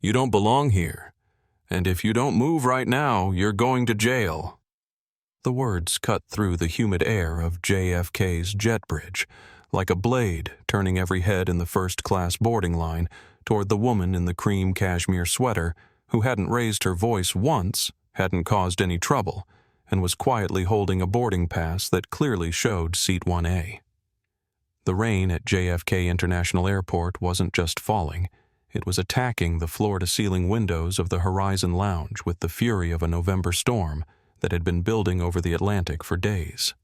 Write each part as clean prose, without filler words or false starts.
You don't belong here, and if you don't move right now, you're going to jail." The words cut through the humid air of JFK's jet bridge, like a blade turning every head in the first-class boarding line toward the woman in the cream cashmere sweater who hadn't raised her voice once, hadn't caused any trouble, and was quietly holding a boarding pass that clearly showed Seat 1A. The rain at JFK International Airport wasn't just falling, it was attacking the floor-to-ceiling windows of the Horizon Lounge with the fury of a November storm that had been building over the Atlantic for days.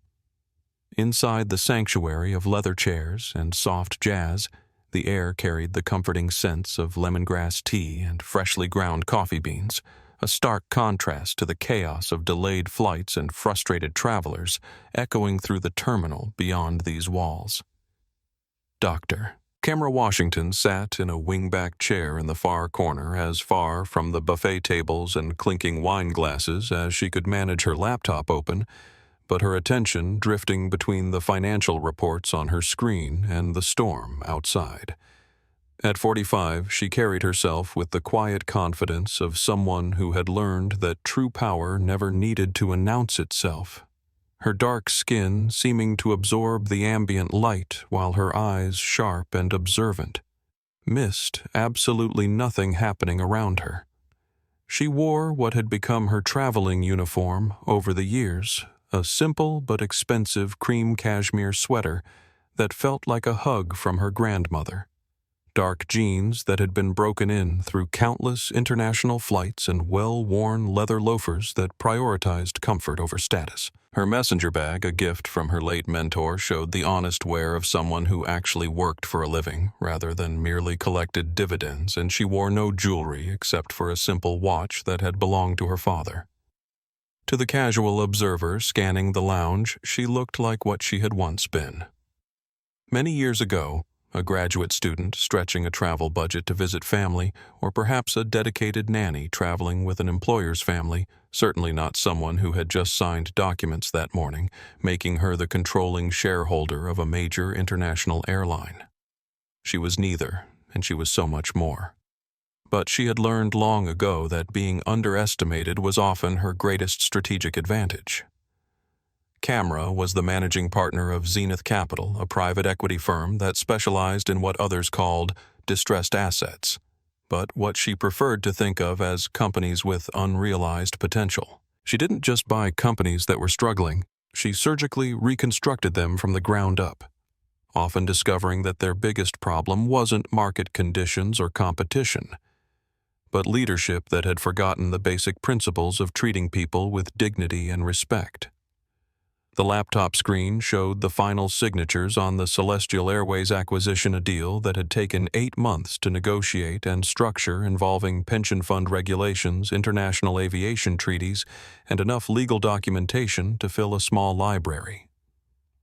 Inside the sanctuary of leather chairs and soft jazz, the air carried the comforting scents of lemongrass tea and freshly ground coffee beans, a stark contrast to the chaos of delayed flights and frustrated travelers echoing through the terminal beyond these walls. Dr. Camara Washington sat in a wingback chair in the far corner, as far from the buffet tables and clinking wine glasses as she could manage her laptop open, but her attention drifting between the financial reports on her screen and the storm outside. At 45, she carried herself with the quiet confidence of someone who had learned that true power never needed to announce itself. Her dark skin seeming to absorb the ambient light while her eyes sharp and observant. Missed absolutely nothing happening around her. She wore what had become her traveling uniform over the years, a simple but expensive cream cashmere sweater that felt like a hug from her grandmother. Dark jeans that had been broken in through countless international flights and well-worn leather loafers that prioritized comfort over status. Her messenger bag, a gift from her late mentor, showed the honest wear of someone who actually worked for a living rather than merely collected dividends, and she wore no jewelry except for a simple watch that had belonged to her father. To the casual observer scanning the lounge, she looked like what she had once been. Many years ago, a graduate student stretching a travel budget to visit family, or perhaps a dedicated nanny traveling with an employer's family, certainly not someone who had just signed documents that morning, making her the controlling shareholder of a major international airline. She was neither, and she was so much more. But she had learned long ago that being underestimated was often her greatest strategic advantage. Camara was the managing partner of Zenith Capital, a private equity firm that specialized in what others called distressed assets, but what she preferred to think of as companies with unrealized potential. She didn't just buy companies that were struggling, she surgically reconstructed them from the ground up, often discovering that their biggest problem wasn't market conditions or competition, but leadership that had forgotten the basic principles of treating people with dignity and respect. The laptop screen showed the final signatures on the Celestial Airways acquisition, a deal that had taken 8 months to negotiate and structure, involving pension fund regulations, international aviation treaties, and enough legal documentation to fill a small library.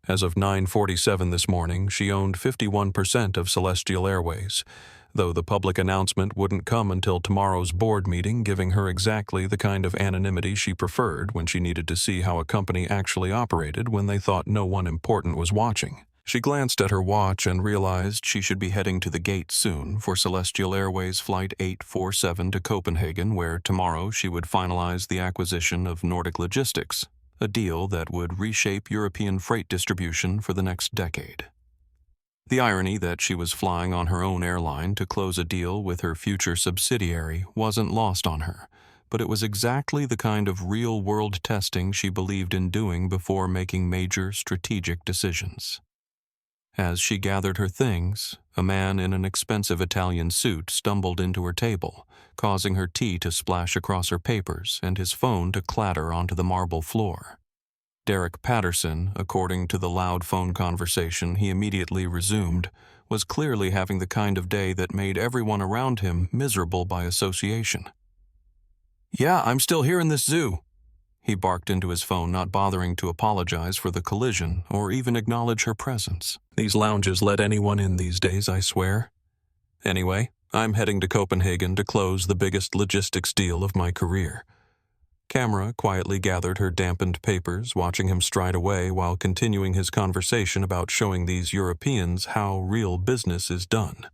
As of 9:47 this morning, she owned 51% of Celestial Airways, though the public announcement wouldn't come until tomorrow's board meeting, giving her exactly the kind of anonymity she preferred when she needed to see how a company actually operated when they thought no one important was watching. She glanced at her watch and realized she should be heading to the gate soon for Celestial Airways Flight 847 to Copenhagen, where tomorrow she would finalize the acquisition of Nordic Logistics, a deal that would reshape European freight distribution for the next decade. The irony that she was flying on her own airline to close a deal with her future subsidiary wasn't lost on her, but it was exactly the kind of real-world testing she believed in doing before making major strategic decisions. As she gathered her things, a man in an expensive Italian suit stumbled into her table, causing her tea to splash across her papers and his phone to clatter onto the marble floor. Derek Patterson, according to the loud phone conversation he immediately resumed, was clearly having the kind of day that made everyone around him miserable by association. "Yeah, I'm still here in this zoo," he barked into his phone, not bothering to apologize for the collision or even acknowledge her presence. "These lounges let anyone in these days, I swear. Anyway, I'm heading to Copenhagen to close the biggest logistics deal of my career." Camara quietly gathered her dampened papers, watching him stride away while continuing his conversation about showing these Europeans how real business is done.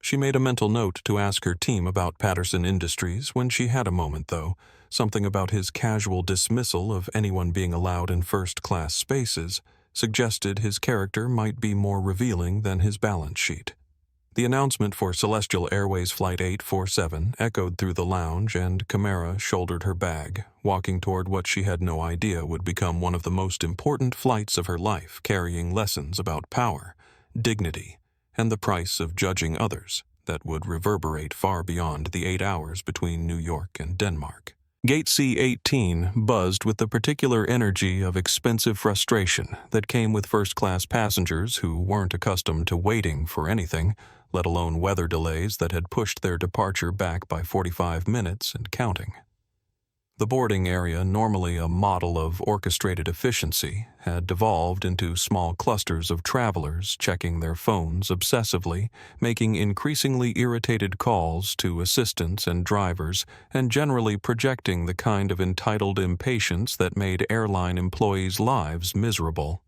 She made a mental note to ask her team about Patterson Industries when she had a moment, though. Something about his casual dismissal of anyone being allowed in first-class spaces suggested his character might be more revealing than his balance sheet. The announcement for Celestial Airways Flight 847 echoed through the lounge, and Camara shouldered her bag, walking toward what she had no idea would become one of the most important flights of her life, carrying lessons about power, dignity, and the price of judging others that would reverberate far beyond the 8 hours between New York and Denmark. Gate C-18 buzzed with the particular energy of expensive frustration that came with first-class passengers who weren't accustomed to waiting for anything, let alone weather delays that had pushed their departure back by 45 minutes and counting. The boarding area, normally a model of orchestrated efficiency, had devolved into small clusters of travelers checking their phones obsessively, making increasingly irritated calls to assistants and drivers, and generally projecting the kind of entitled impatience that made airline employees' lives miserable.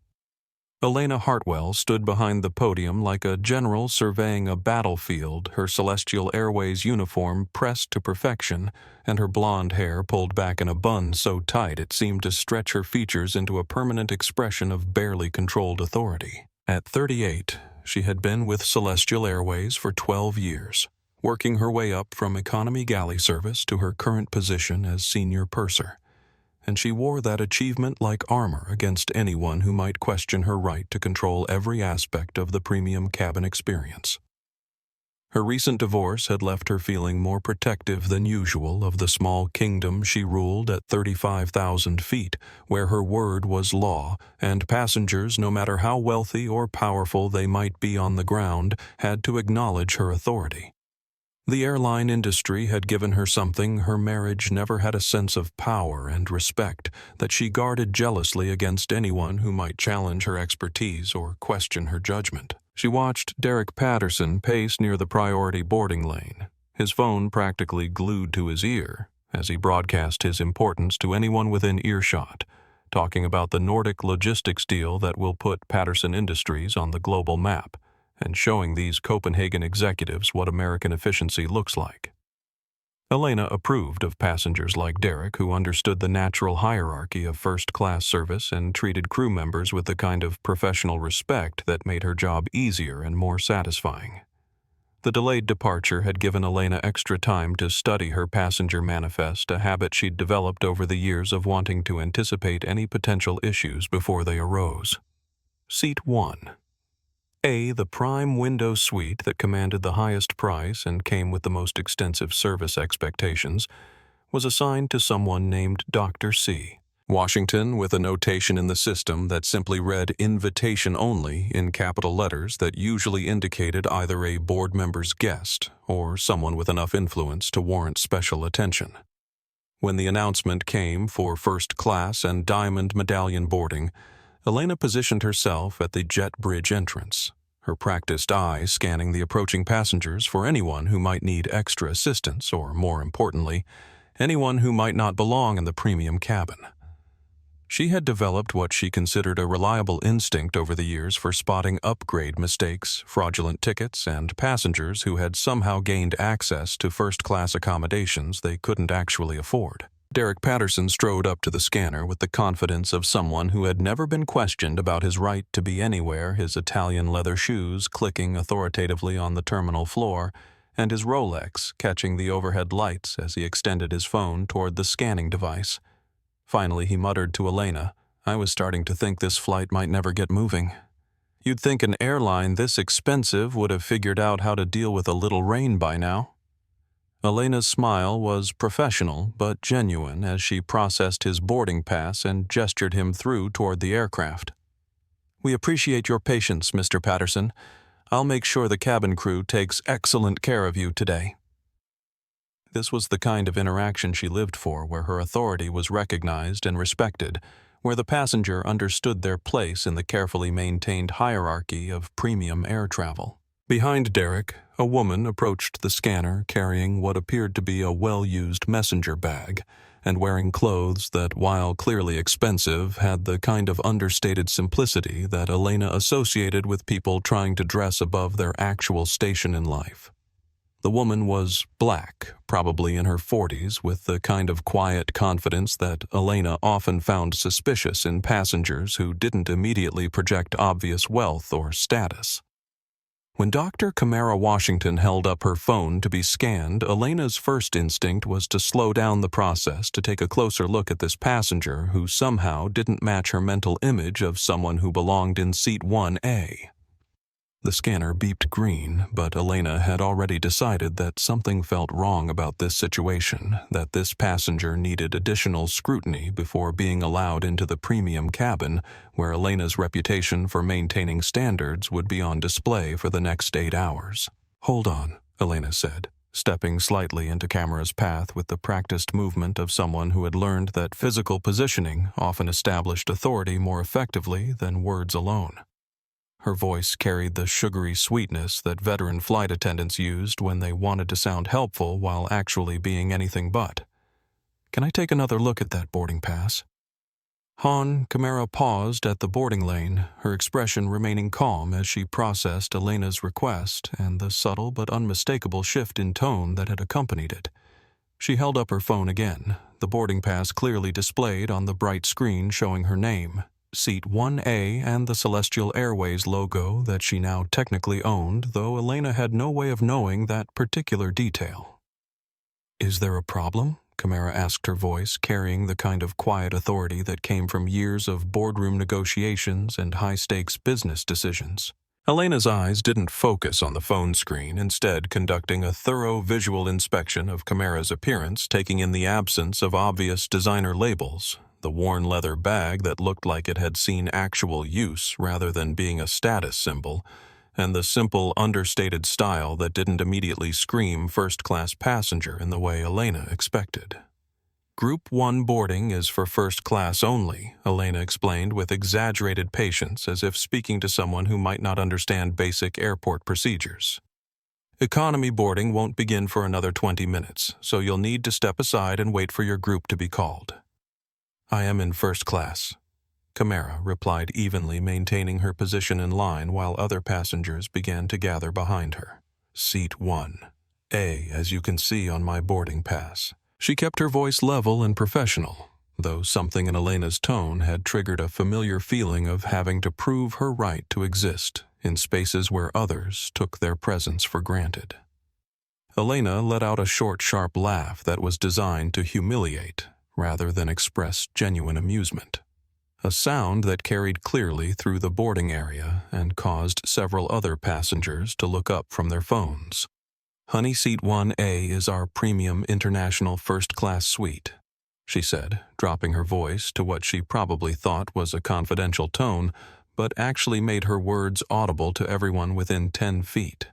Elena Hartwell stood behind the podium like a general surveying a battlefield, her Celestial Airways uniform pressed to perfection, and her blonde hair pulled back in a bun so tight it seemed to stretch her features into a permanent expression of barely controlled authority. At 38, she had been with Celestial Airways for 12 years, working her way up from economy galley service to her current position as senior purser. And she wore that achievement like armor against anyone who might question her right to control every aspect of the premium cabin experience. Her recent divorce had left her feeling more protective than usual of the small kingdom she ruled at 35,000 feet, where her word was law, and passengers, no matter how wealthy or powerful they might be on the ground, had to acknowledge her authority. The airline industry had given her something her marriage never had: a sense of power and respect that she guarded jealously against anyone who might challenge her expertise or question her judgment. She watched Derek Patterson pace near the priority boarding lane, his phone practically glued to his ear as he broadcast his importance to anyone within earshot, talking about the Nordic logistics deal that will put Patterson Industries on the global map, and showing these Copenhagen executives what American efficiency looks like. Elena approved of passengers like Derek who understood the natural hierarchy of first-class service and treated crew members with the kind of professional respect that made her job easier and more satisfying. The delayed departure had given Elena extra time to study her passenger manifest, a habit she'd developed over the years of wanting to anticipate any potential issues before they arose. Seat 1. A, the prime window suite that commanded the highest price and came with the most extensive service expectations, was assigned to someone named Dr. C. Washington, with a notation in the system that simply read "invitation only" in capital letters that usually indicated either a board member's guest or someone with enough influence to warrant special attention. When the announcement came for first class and diamond medallion boarding, Elena positioned herself at the jet bridge entrance, her practiced eye scanning the approaching passengers for anyone who might need extra assistance or, more importantly, anyone who might not belong in the premium cabin. She had developed what she considered a reliable instinct over the years for spotting upgrade mistakes, fraudulent tickets, and passengers who had somehow gained access to first-class accommodations they couldn't actually afford. Derek Patterson strode up to the scanner with the confidence of someone who had never been questioned about his right to be anywhere, his Italian leather shoes clicking authoritatively on the terminal floor, and his Rolex catching the overhead lights as he extended his phone toward the scanning device. Finally, he muttered to Elena, "I was starting to think this flight might never get moving. You'd think an airline this expensive would have figured out how to deal with a little rain by now." Elena's smile was professional but genuine as she processed his boarding pass and gestured him through toward the aircraft. "We appreciate your patience, Mr. Patterson. I'll make sure the cabin crew takes excellent care of you today." This was the kind of interaction she lived for, where her authority was recognized and respected, where the passenger understood their place in the carefully maintained hierarchy of premium air travel. Behind Derek, a woman approached the scanner carrying what appeared to be a well-used messenger bag and wearing clothes that, while clearly expensive, had the kind of understated simplicity that Elena associated with people trying to dress above their actual station in life. The woman was black, probably in her 40s, with the kind of quiet confidence that Elena often found suspicious in passengers who didn't immediately project obvious wealth or status. When Dr. Camara Washington held up her phone to be scanned, Elena's first instinct was to slow down the process to take a closer look at this passenger who somehow didn't match her mental image of someone who belonged in seat 1A. The scanner beeped green, but Elena had already decided that something felt wrong about this situation, that this passenger needed additional scrutiny before being allowed into the premium cabin, where Elena's reputation for maintaining standards would be on display for the next 8 hours. "Hold on," Elena said, stepping slightly into Camara's path with the practiced movement of someone who had learned that physical positioning often established authority more effectively than words alone. Her voice carried the sugary sweetness that veteran flight attendants used when they wanted to sound helpful while actually being anything but. "Can I take another look at that boarding pass?" Camara paused at the boarding lane, her expression remaining calm as she processed Elena's request and the subtle but unmistakable shift in tone that had accompanied it. She held up her phone again, the boarding pass clearly displayed on the bright screen showing her name, Seat 1A, and the Celestial Airways logo that she now technically owned, though Elena had no way of knowing that particular detail. "Is there a problem?" Camara asked, her voice carrying the kind of quiet authority that came from years of boardroom negotiations and high-stakes business decisions. Elena's eyes didn't focus on the phone screen, instead conducting a thorough visual inspection of Camara's appearance, taking in the absence of obvious designer labels, the worn leather bag that looked like it had seen actual use rather than being a status symbol, and the simple, understated style that didn't immediately scream first-class passenger in the way Elena expected. "Group 1 boarding is for first class only," Elena explained with exaggerated patience, as if speaking to someone who might not understand basic airport procedures. "Economy boarding won't begin for another 20 minutes, so you'll need to step aside and wait for your group to be called." "I am in first class," Camara replied evenly, maintaining her position in line while other passengers began to gather behind her. "Seat 1A, as you can see on my boarding pass." She kept her voice level and professional, though something in Elena's tone had triggered a familiar feeling of having to prove her right to exist in spaces where others took their presence for granted. Elena let out a short, sharp laugh that was designed to humiliate rather than express genuine amusement, a sound that carried clearly through the boarding area and caused several other passengers to look up from their phones. "Honey, Seat 1A is our premium international first-class suite," she said, dropping her voice to what she probably thought was a confidential tone, but actually made her words audible to everyone within 10 feet.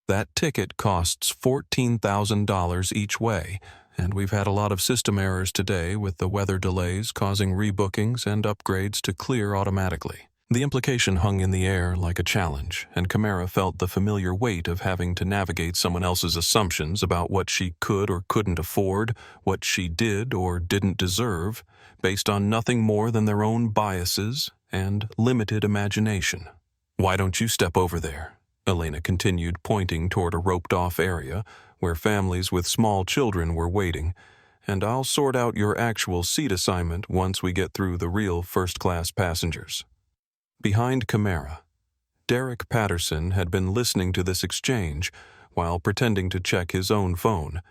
"That ticket costs $14,000 each way, and we've had a lot of system errors today with the weather delays causing rebookings and upgrades to clear automatically." The implication hung in the air like a challenge, and Camara felt the familiar weight of having to navigate someone else's assumptions about what she could or couldn't afford, what she did or didn't deserve, based on nothing more than their own biases and limited imagination. "Why don't you step over there?" Elena continued, pointing toward a roped-off area where families with small children were waiting, "and I'll sort out your actual seat assignment once we get through the real first-class passengers." Behind Camara, Derek Patterson had been listening to this exchange while pretending to check his own phone,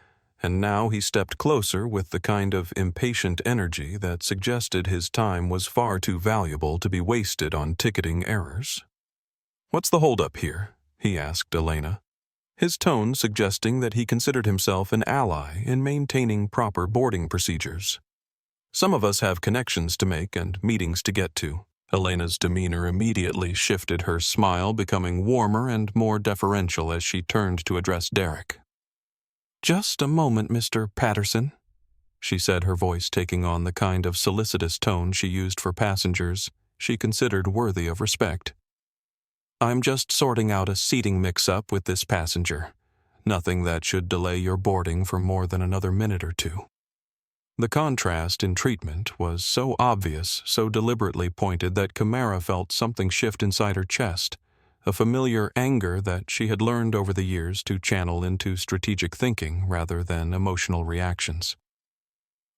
and now he stepped closer with the kind of impatient energy that suggested his time was far too valuable to be wasted on ticketing errors. "What's the holdup here?" he asked Elena, his tone suggesting that he considered himself an ally in maintaining proper boarding procedures. "Some of us have connections to make and meetings to get to." Elena's demeanor immediately shifted, her smile becoming warmer and more deferential as she turned to address Derek. "Just a moment, Mr. Patterson," she said, her voice taking on the kind of solicitous tone she used for passengers she considered worthy of respect. "I'm just sorting out a seating mix-up with this passenger. Nothing that should delay your boarding for more than another minute or two." The contrast in treatment was so obvious, so deliberately pointed, that Camara felt something shift inside her chest, a familiar anger that she had learned over the years to channel into strategic thinking rather than emotional reactions.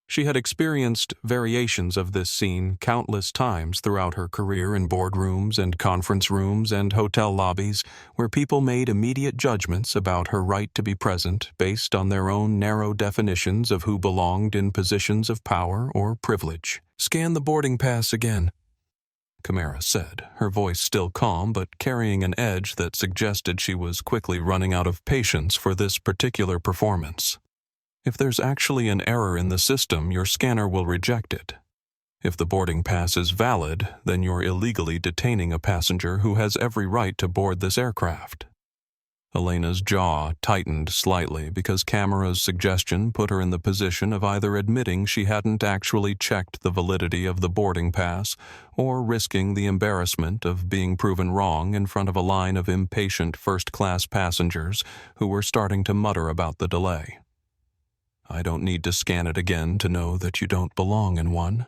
She had experienced variations of this scene countless times throughout her career in boardrooms and conference rooms and hotel lobbies where people made immediate judgments about her right to be present based on their own narrow definitions of who belonged in positions of power or privilege. "Scan the boarding pass again," Camara said, her voice still calm but carrying an edge that suggested she was quickly running out of patience for this particular performance. "If there's actually an error in the system, your scanner will reject it. If the boarding pass is valid, then you're illegally detaining a passenger who has every right to board this aircraft." Elena's jaw tightened slightly because Camara's suggestion put her in the position of either admitting she hadn't actually checked the validity of the boarding pass or risking the embarrassment of being proven wrong in front of a line of impatient first-class passengers who were starting to mutter about the delay. "I don't need to scan it again to know that you don't belong in one."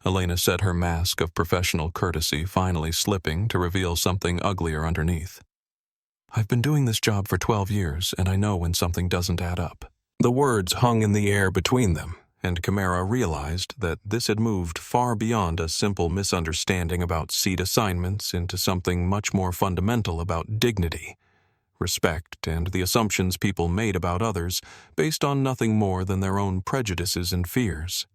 Elena said, her mask of professional courtesy finally slipping to reveal something uglier underneath. "I've been doing this job for 12 years, and I know when something doesn't add up." The words hung in the air between them, and Camara realized that this had moved far beyond a simple misunderstanding about seat assignments into something much more fundamental about dignity, respect, and the assumptions people made about others based on nothing more than their own prejudices and fears.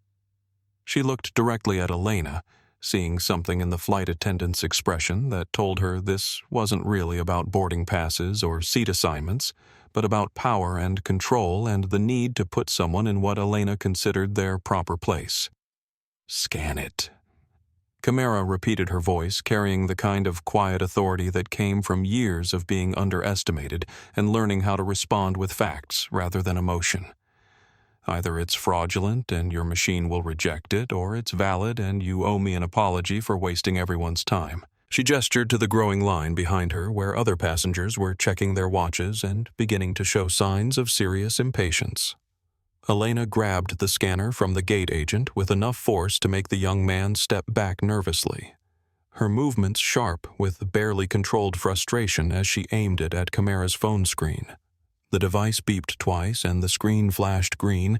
She looked directly at Elena, seeing something in the flight attendant's expression that told her this wasn't really about boarding passes or seat assignments, but about power and control and the need to put someone in what Elena considered their proper place. "Scan it." Camara repeated, her voice carrying the kind of quiet authority that came from years of being underestimated and learning how to respond with facts rather than emotion. "Either it's fraudulent and your machine will reject it, or it's valid and you owe me an apology for wasting everyone's time." She gestured to the growing line behind her where other passengers were checking their watches and beginning to show signs of serious impatience. Elena grabbed the scanner from the gate agent with enough force to make the young man step back nervously, her movements sharp with barely controlled frustration as she aimed it at Camara's phone screen. The device beeped twice and the screen flashed green,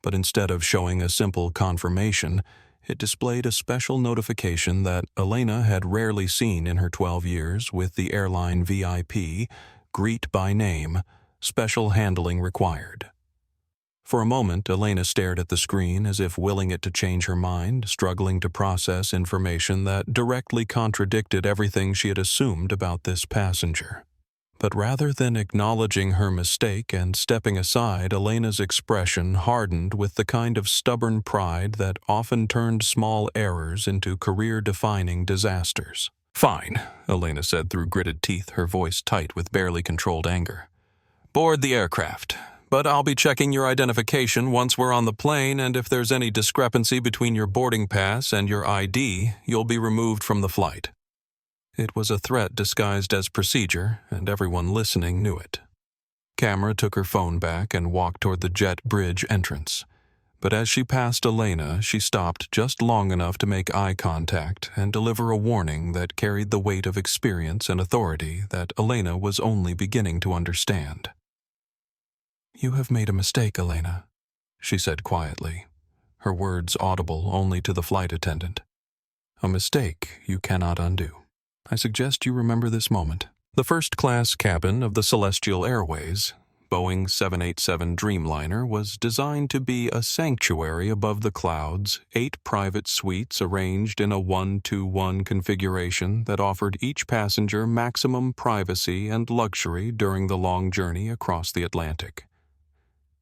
but instead of showing a simple confirmation, it displayed a special notification that Elena had rarely seen in her 12 years with the airline VIP, greet by name, special handling required. For a moment, Elena stared at the screen as if willing it to change her mind, struggling to process information that directly contradicted everything she had assumed about this passenger. But rather than acknowledging her mistake and stepping aside, Elena's expression hardened with the kind of stubborn pride that often turned small errors into career-defining disasters. "Fine," Elena said through gritted teeth, her voice tight with barely controlled anger. "Board the aircraft. But I'll be checking your identification once we're on the plane, and if there's any discrepancy between your boarding pass and your ID, you'll be removed from the flight." It was a threat disguised as procedure, and everyone listening knew it. Camara took her phone back and walked toward the jet bridge entrance. But as she passed Elena, she stopped just long enough to make eye contact and deliver a warning that carried the weight of experience and authority that Elena was only beginning to understand. "You have made a mistake, Elena," she said quietly, her words audible only to the flight attendant. "A mistake you cannot undo. I suggest you remember this moment. The first-class cabin of the Celestial Airways, Boeing 787 Dreamliner, was designed to be a sanctuary above the clouds, 8 private suites arranged in a 1-2-1 configuration that offered each passenger maximum privacy and luxury during the long journey across the Atlantic.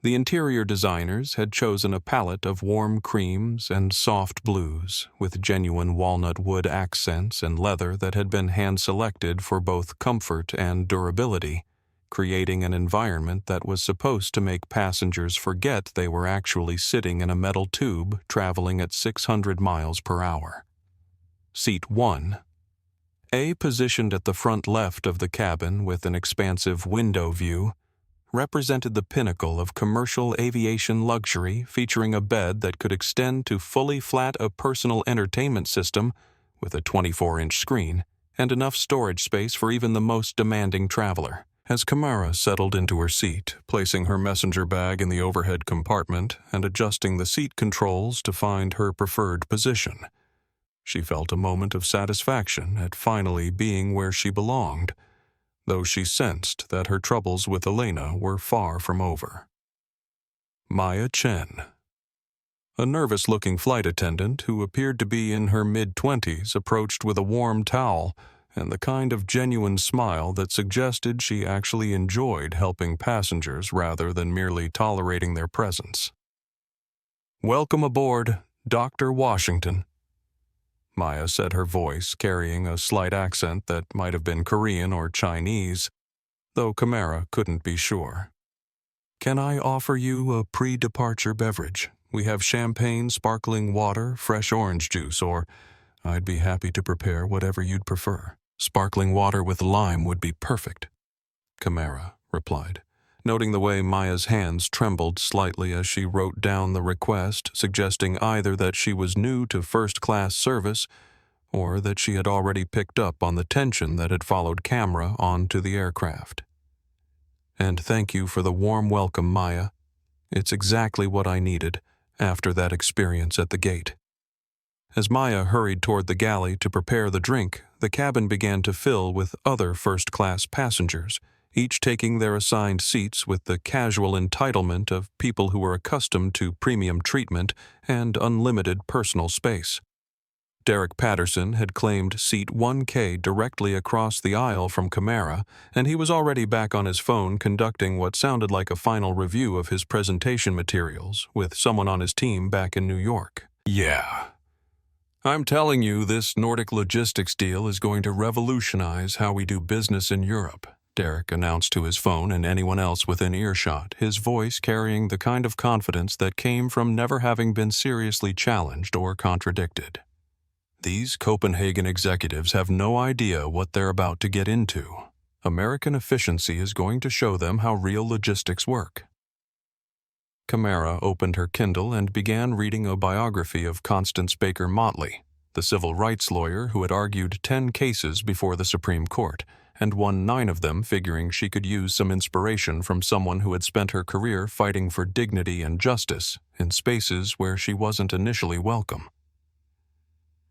The interior designers had chosen a palette of warm creams and soft blues, with genuine walnut wood accents and leather that had been hand-selected for both comfort and durability, creating an environment that was supposed to make passengers forget they were actually sitting in a metal tube traveling at 600 miles per hour. Seat 1, positioned at the front left of the cabin with an expansive window view, represented the pinnacle of commercial aviation luxury, featuring a bed that could extend to fully flat a personal entertainment system with a 24-inch screen and enough storage space for even the most demanding traveler. As Camara settled into her seat, placing her messenger bag in the overhead compartment and adjusting the seat controls to find her preferred position, she felt a moment of satisfaction at finally being where she belonged, though she sensed that her troubles with Elena were far from over. Maya Chen. A nervous-looking flight attendant who appeared to be in her mid-20s approached with a warm towel and the kind of genuine smile that suggested she actually enjoyed helping passengers rather than merely tolerating their presence. "Welcome aboard, Dr. Washington," Maya said, her voice carrying a slight accent that might have been Korean or Chinese, though Camara couldn't be sure. "Can I offer you a pre-departure beverage? We have champagne, sparkling water, fresh orange juice, or I'd be happy to prepare whatever you'd prefer." "Sparkling water with lime would be perfect," Camara replied, noting the way Maya's hands trembled slightly as she wrote down the request, suggesting either that she was new to first-class service or that she had already picked up on the tension that had followed Camara onto the aircraft. "And thank you for the warm welcome, Maya. It's exactly what I needed after that experience at the gate." As Maya hurried toward the galley to prepare the drink, the cabin began to fill with other first-class passengers, each taking their assigned seats with the casual entitlement of people who were accustomed to premium treatment and unlimited personal space. Derek Patterson had claimed seat 1K directly across the aisle from Camara, and he was already back on his phone conducting what sounded like a final review of his presentation materials with someone on his team back in New York. "Yeah. I'm telling you, this Nordic logistics deal is going to revolutionize how we do business in Europe," Derek announced to his phone and anyone else within earshot, his voice carrying the kind of confidence that came from never having been seriously challenged or contradicted. "These Copenhagen executives have no idea what they're about to get into. American efficiency is going to show them how real logistics work." Camara opened her Kindle and began reading a biography of Constance Baker Motley, the civil rights lawyer who had argued 10 cases before the Supreme Court, and won 9 of them, figuring she could use some inspiration from someone who had spent her career fighting for dignity and justice in spaces where she wasn't initially welcome.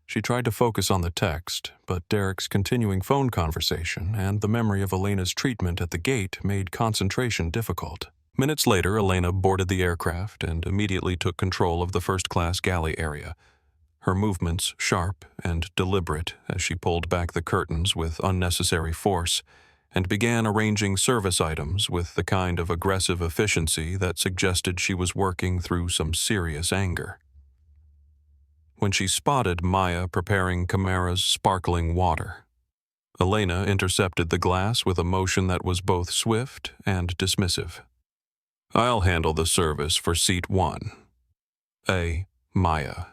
She tried to focus on the text, but Derek's continuing phone conversation and the memory of Elena's treatment at the gate made concentration difficult. Minutes later, Elena boarded the aircraft and immediately took control of the first-class galley area, her movements sharp and deliberate as she pulled back the curtains with unnecessary force and began arranging service items with the kind of aggressive efficiency that suggested she was working through some serious anger. When she spotted Maya preparing Camara's sparkling water, Elena intercepted the glass with a motion that was both swift and dismissive. "I'll handle the service for seat 1. Maya."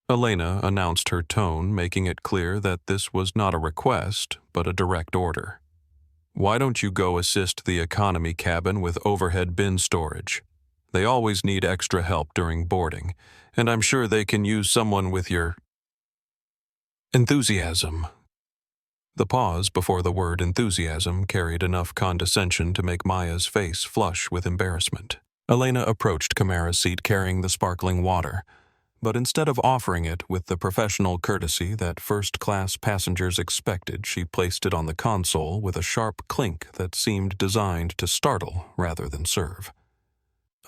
Elena announced, her tone making it clear that this was not a request, but a direct order. "Why don't you go assist the economy cabin with overhead bin storage? They always need extra help during boarding, and I'm sure they can use someone with your enthusiasm." The pause before the word enthusiasm carried enough condescension to make Maya's face flush with embarrassment. Elena approached Camara's seat carrying the sparkling water, but instead of offering it with the professional courtesy that first-class passengers expected, she placed it on the console with a sharp clink that seemed designed to startle rather than serve.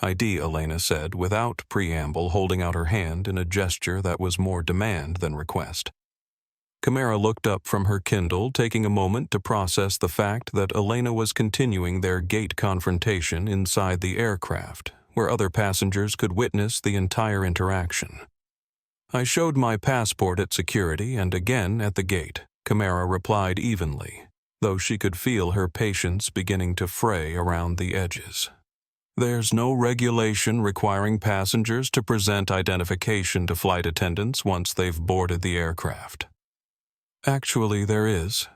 "ID," Elena said, without preamble, holding out her hand in a gesture that was more demand than request. Camara looked up from her Kindle, taking a moment to process the fact that Elena was continuing their gate confrontation inside the aircraft, where other passengers could witness the entire interaction. "I showed my passport at security and again at the gate," Camara replied evenly, though she could feel her patience beginning to fray around the edges. "There's no regulation requiring passengers to present identification to flight attendants once they've boarded the aircraft." "Actually, there is,"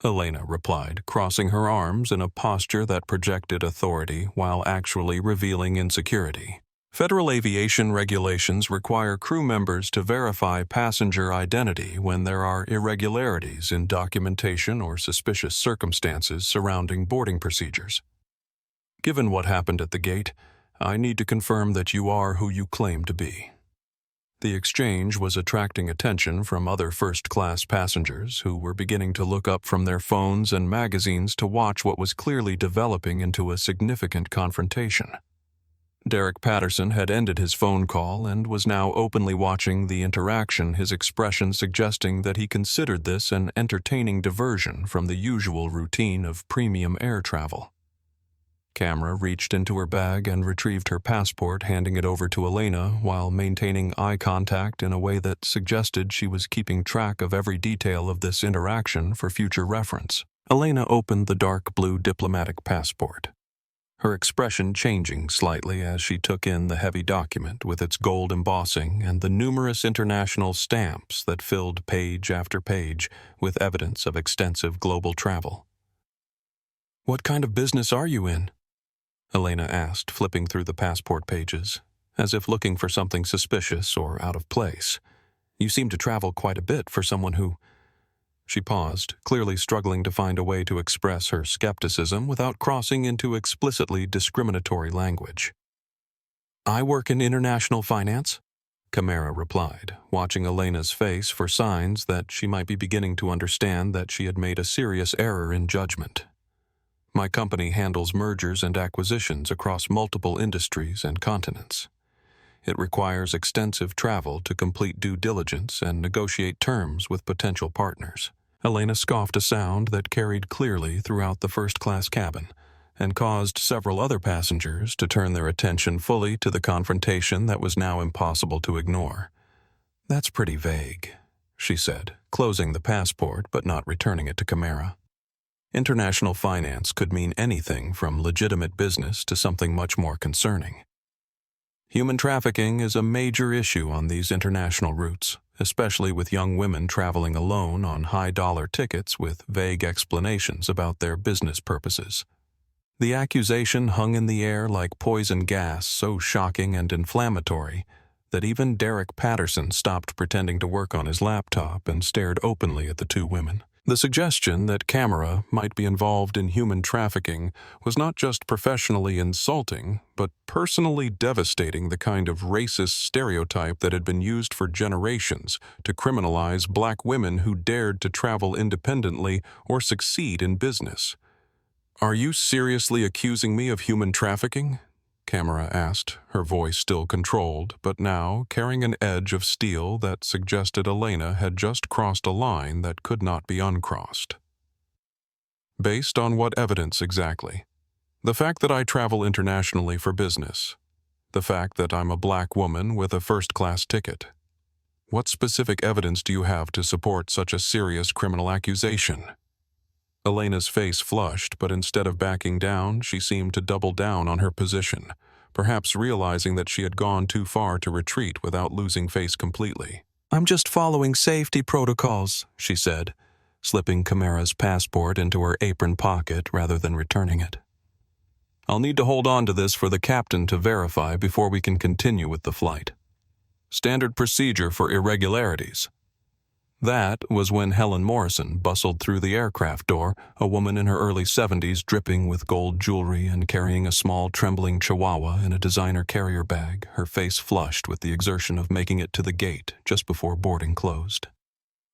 Elena replied, crossing her arms in a posture that projected authority while actually revealing insecurity. Federal aviation regulations require crew members to verify passenger identity when there are irregularities in documentation or suspicious circumstances surrounding boarding procedures. Given what happened at the gate, I need to confirm that you are who you claim to be. The exchange was attracting attention from other first-class passengers who were beginning to look up from their phones and magazines to watch what was clearly developing into a significant confrontation. Derek Patterson had ended his phone call and was now openly watching the interaction, his expression suggesting that he considered this an entertaining diversion from the usual routine of premium air travel. Camara reached into her bag and retrieved her passport, handing it over to Elena while maintaining eye contact in a way that suggested she was keeping track of every detail of this interaction for future reference. Elena opened the dark blue diplomatic passport, her expression changing slightly as she took in the heavy document with its gold embossing and the numerous international stamps that filled page after page with evidence of extensive global travel. "What kind of business are you in?" Elena asked, flipping through the passport pages, as if looking for something suspicious or out of place. "You seem to travel quite a bit for someone who—" She paused, clearly struggling to find a way to express her skepticism without crossing into explicitly discriminatory language. "I work in international finance," Camara replied, watching Elena's face for signs that she might be beginning to understand that she had made a serious error in judgment. "My company handles mergers and acquisitions across multiple industries and continents. It requires extensive travel to complete due diligence and negotiate terms with potential partners." Elena scoffed a sound that carried clearly throughout the first-class cabin and caused several other passengers to turn their attention fully to the confrontation that was now impossible to ignore. "That's pretty vague," she said, closing the passport but not returning it to Camara. International finance could mean anything from legitimate business to something much more concerning. Human trafficking is a major issue on these international routes, especially with young women traveling alone on high-dollar tickets with vague explanations about their business purposes. The accusation hung in the air like poison gas, so shocking and inflammatory that even Derek Patterson stopped pretending to work on his laptop and stared openly at the two women. The suggestion that Camara might be involved in human trafficking was not just professionally insulting, but personally devastating the kind of racist stereotype that had been used for generations to criminalize black women who dared to travel independently or succeed in business. "Are you seriously accusing me of human trafficking?" Camara asked, her voice still controlled, but now carrying an edge of steel that suggested Elena had just crossed a line that could not be uncrossed. "Based on what evidence exactly?" "The fact that I travel internationally for business. The fact that I'm a black woman with a first-class ticket." "What specific evidence do you have to support such a serious criminal accusation?" Elena's face flushed, but instead of backing down, she seemed to double down on her position, perhaps realizing that she had gone too far to retreat without losing face completely. "I'm just following safety protocols," she said, slipping Camara's passport into her apron pocket rather than returning it. "I'll need to hold on to this for the captain to verify before we can continue with the flight. Standard procedure for irregularities." That was when Helen Morrison bustled through the aircraft door, a woman in her early 70s dripping with gold jewelry and carrying a small trembling chihuahua in a designer carrier bag, her face flushed with the exertion of making it to the gate just before boarding closed.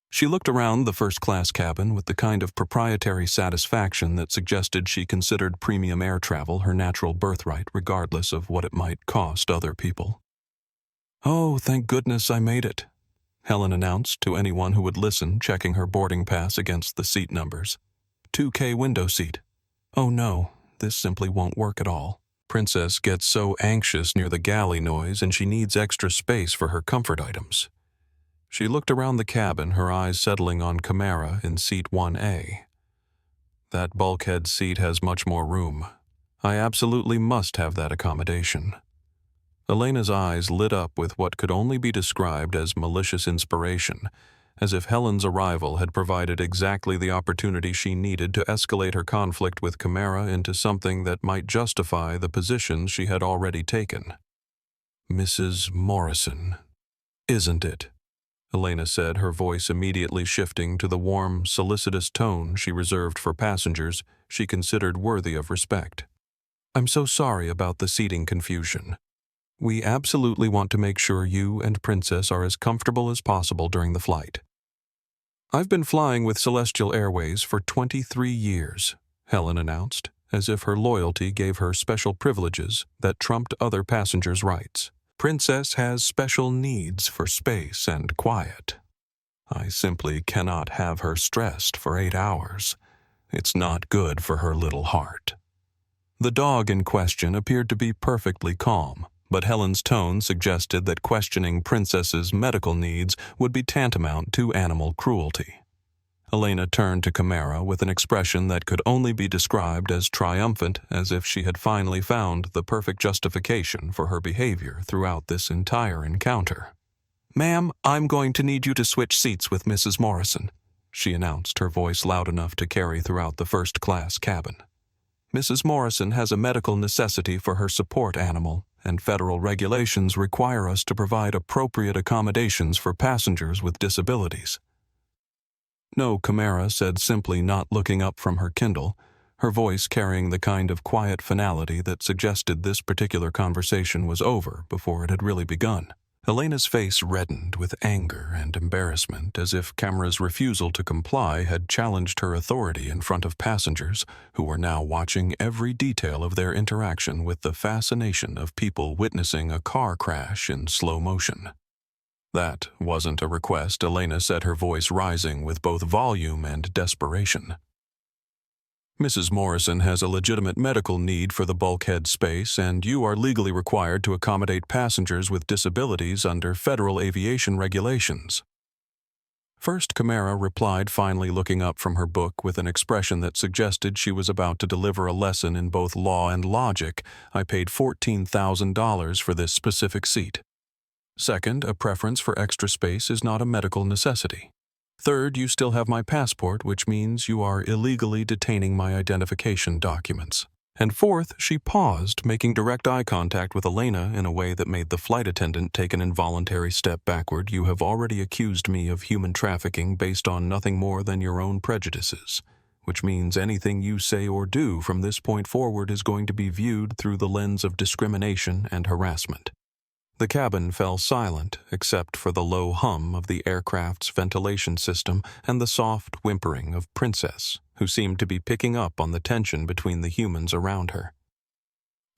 She looked around the first-class cabin with the kind of proprietary satisfaction that suggested she considered premium air travel her natural birthright regardless of what it might cost other people. "Oh, thank goodness I made it," Helen announced to anyone who would listen, checking her boarding pass against the seat numbers. 2K window seat. "Oh no, this simply won't work at all. Princess gets so anxious near the galley noise and she needs extra space for her comfort items." She looked around the cabin, her eyes settling on Camara in seat 1A. "That bulkhead seat has much more room. I absolutely must have that accommodation." Elena's eyes lit up with what could only be described as malicious inspiration, as if Helen's arrival had provided exactly the opportunity she needed to escalate her conflict with Camara into something that might justify the position she had already taken. Mrs. Morrison, isn't it?" Elena said, her voice immediately shifting to the warm, solicitous tone she reserved for passengers she considered worthy of respect. "I'm so sorry about the seating confusion. We absolutely want to make sure you and Princess are as comfortable as possible during the flight." "I've been flying with Celestial Airways for 23 years, Helen announced, as if her loyalty gave her special privileges that trumped other passengers' rights. "Princess has special needs for space and quiet. I simply cannot have her stressed for 8 hours. It's not good for her little heart." The dog in question appeared to be perfectly calm, but Helen's tone suggested that questioning Princess's medical needs would be tantamount to animal cruelty. Elena turned to Camara with an expression that could only be described as triumphant, as if she had finally found the perfect justification for her behavior throughout this entire encounter. "Ma'am, I'm going to need you to switch seats with Mrs. Morrison," she announced, her voice loud enough to carry throughout the first-class cabin. "Mrs. Morrison has a medical necessity for her support animal, and federal regulations require us to provide appropriate accommodations for passengers with disabilities." "No," Camara said, simply not looking up from her Kindle, her voice carrying the kind of quiet finality that suggested this particular conversation was over before it had really begun. Elena's face reddened with anger and embarrassment, as if Camara's refusal to comply had challenged her authority in front of passengers who were now watching every detail of their interaction with the fascination of people witnessing a car crash in slow motion. "That wasn't a request," Elena said, her voice rising with both volume and desperation. "Mrs. Morrison has a legitimate medical need for the bulkhead space, and you are legally required to accommodate passengers with disabilities under federal aviation regulations." First, Camara replied, finally looking up from her book with an expression that suggested she was about to deliver a lesson in both law and logic. "I paid $14,000 for this specific seat. Second, a preference for extra space is not a medical necessity. Third, you still have my passport, which means you are illegally detaining my identification documents. And fourth," she paused, making direct eye contact with Elena in a way that made the flight attendant take an involuntary step backward, "you have already accused me of human trafficking based on nothing more than your own prejudices, which means anything you say or do from this point forward is going to be viewed through the lens of discrimination and harassment." The cabin fell silent, except for the low hum of the aircraft's ventilation system and the soft whimpering of Princess, who seemed to be picking up on the tension between the humans around her.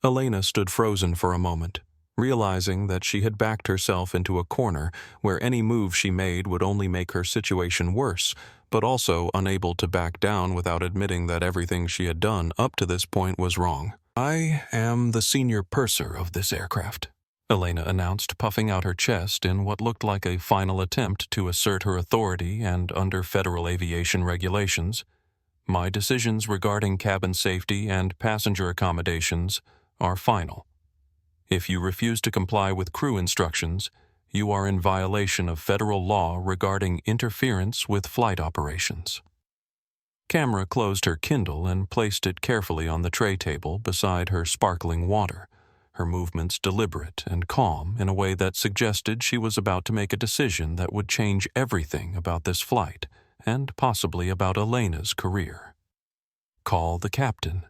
Elena stood frozen for a moment, realizing that she had backed herself into a corner where any move she made would only make her situation worse, but also unable to back down without admitting that everything she had done up to this point was wrong. "I am the senior purser of this aircraft," Elena announced, puffing out her chest in what looked like a final attempt to assert her authority and under federal aviation regulations. "My decisions regarding cabin safety and passenger accommodations are final. If you refuse to comply with crew instructions, you are in violation of federal law regarding interference with flight operations." Camara closed her Kindle and placed it carefully on the tray table beside her sparkling water, her movements deliberate and calm in a way that suggested she was about to make a decision that would change everything about this flight and possibly about Elena's career. "Call the captain,"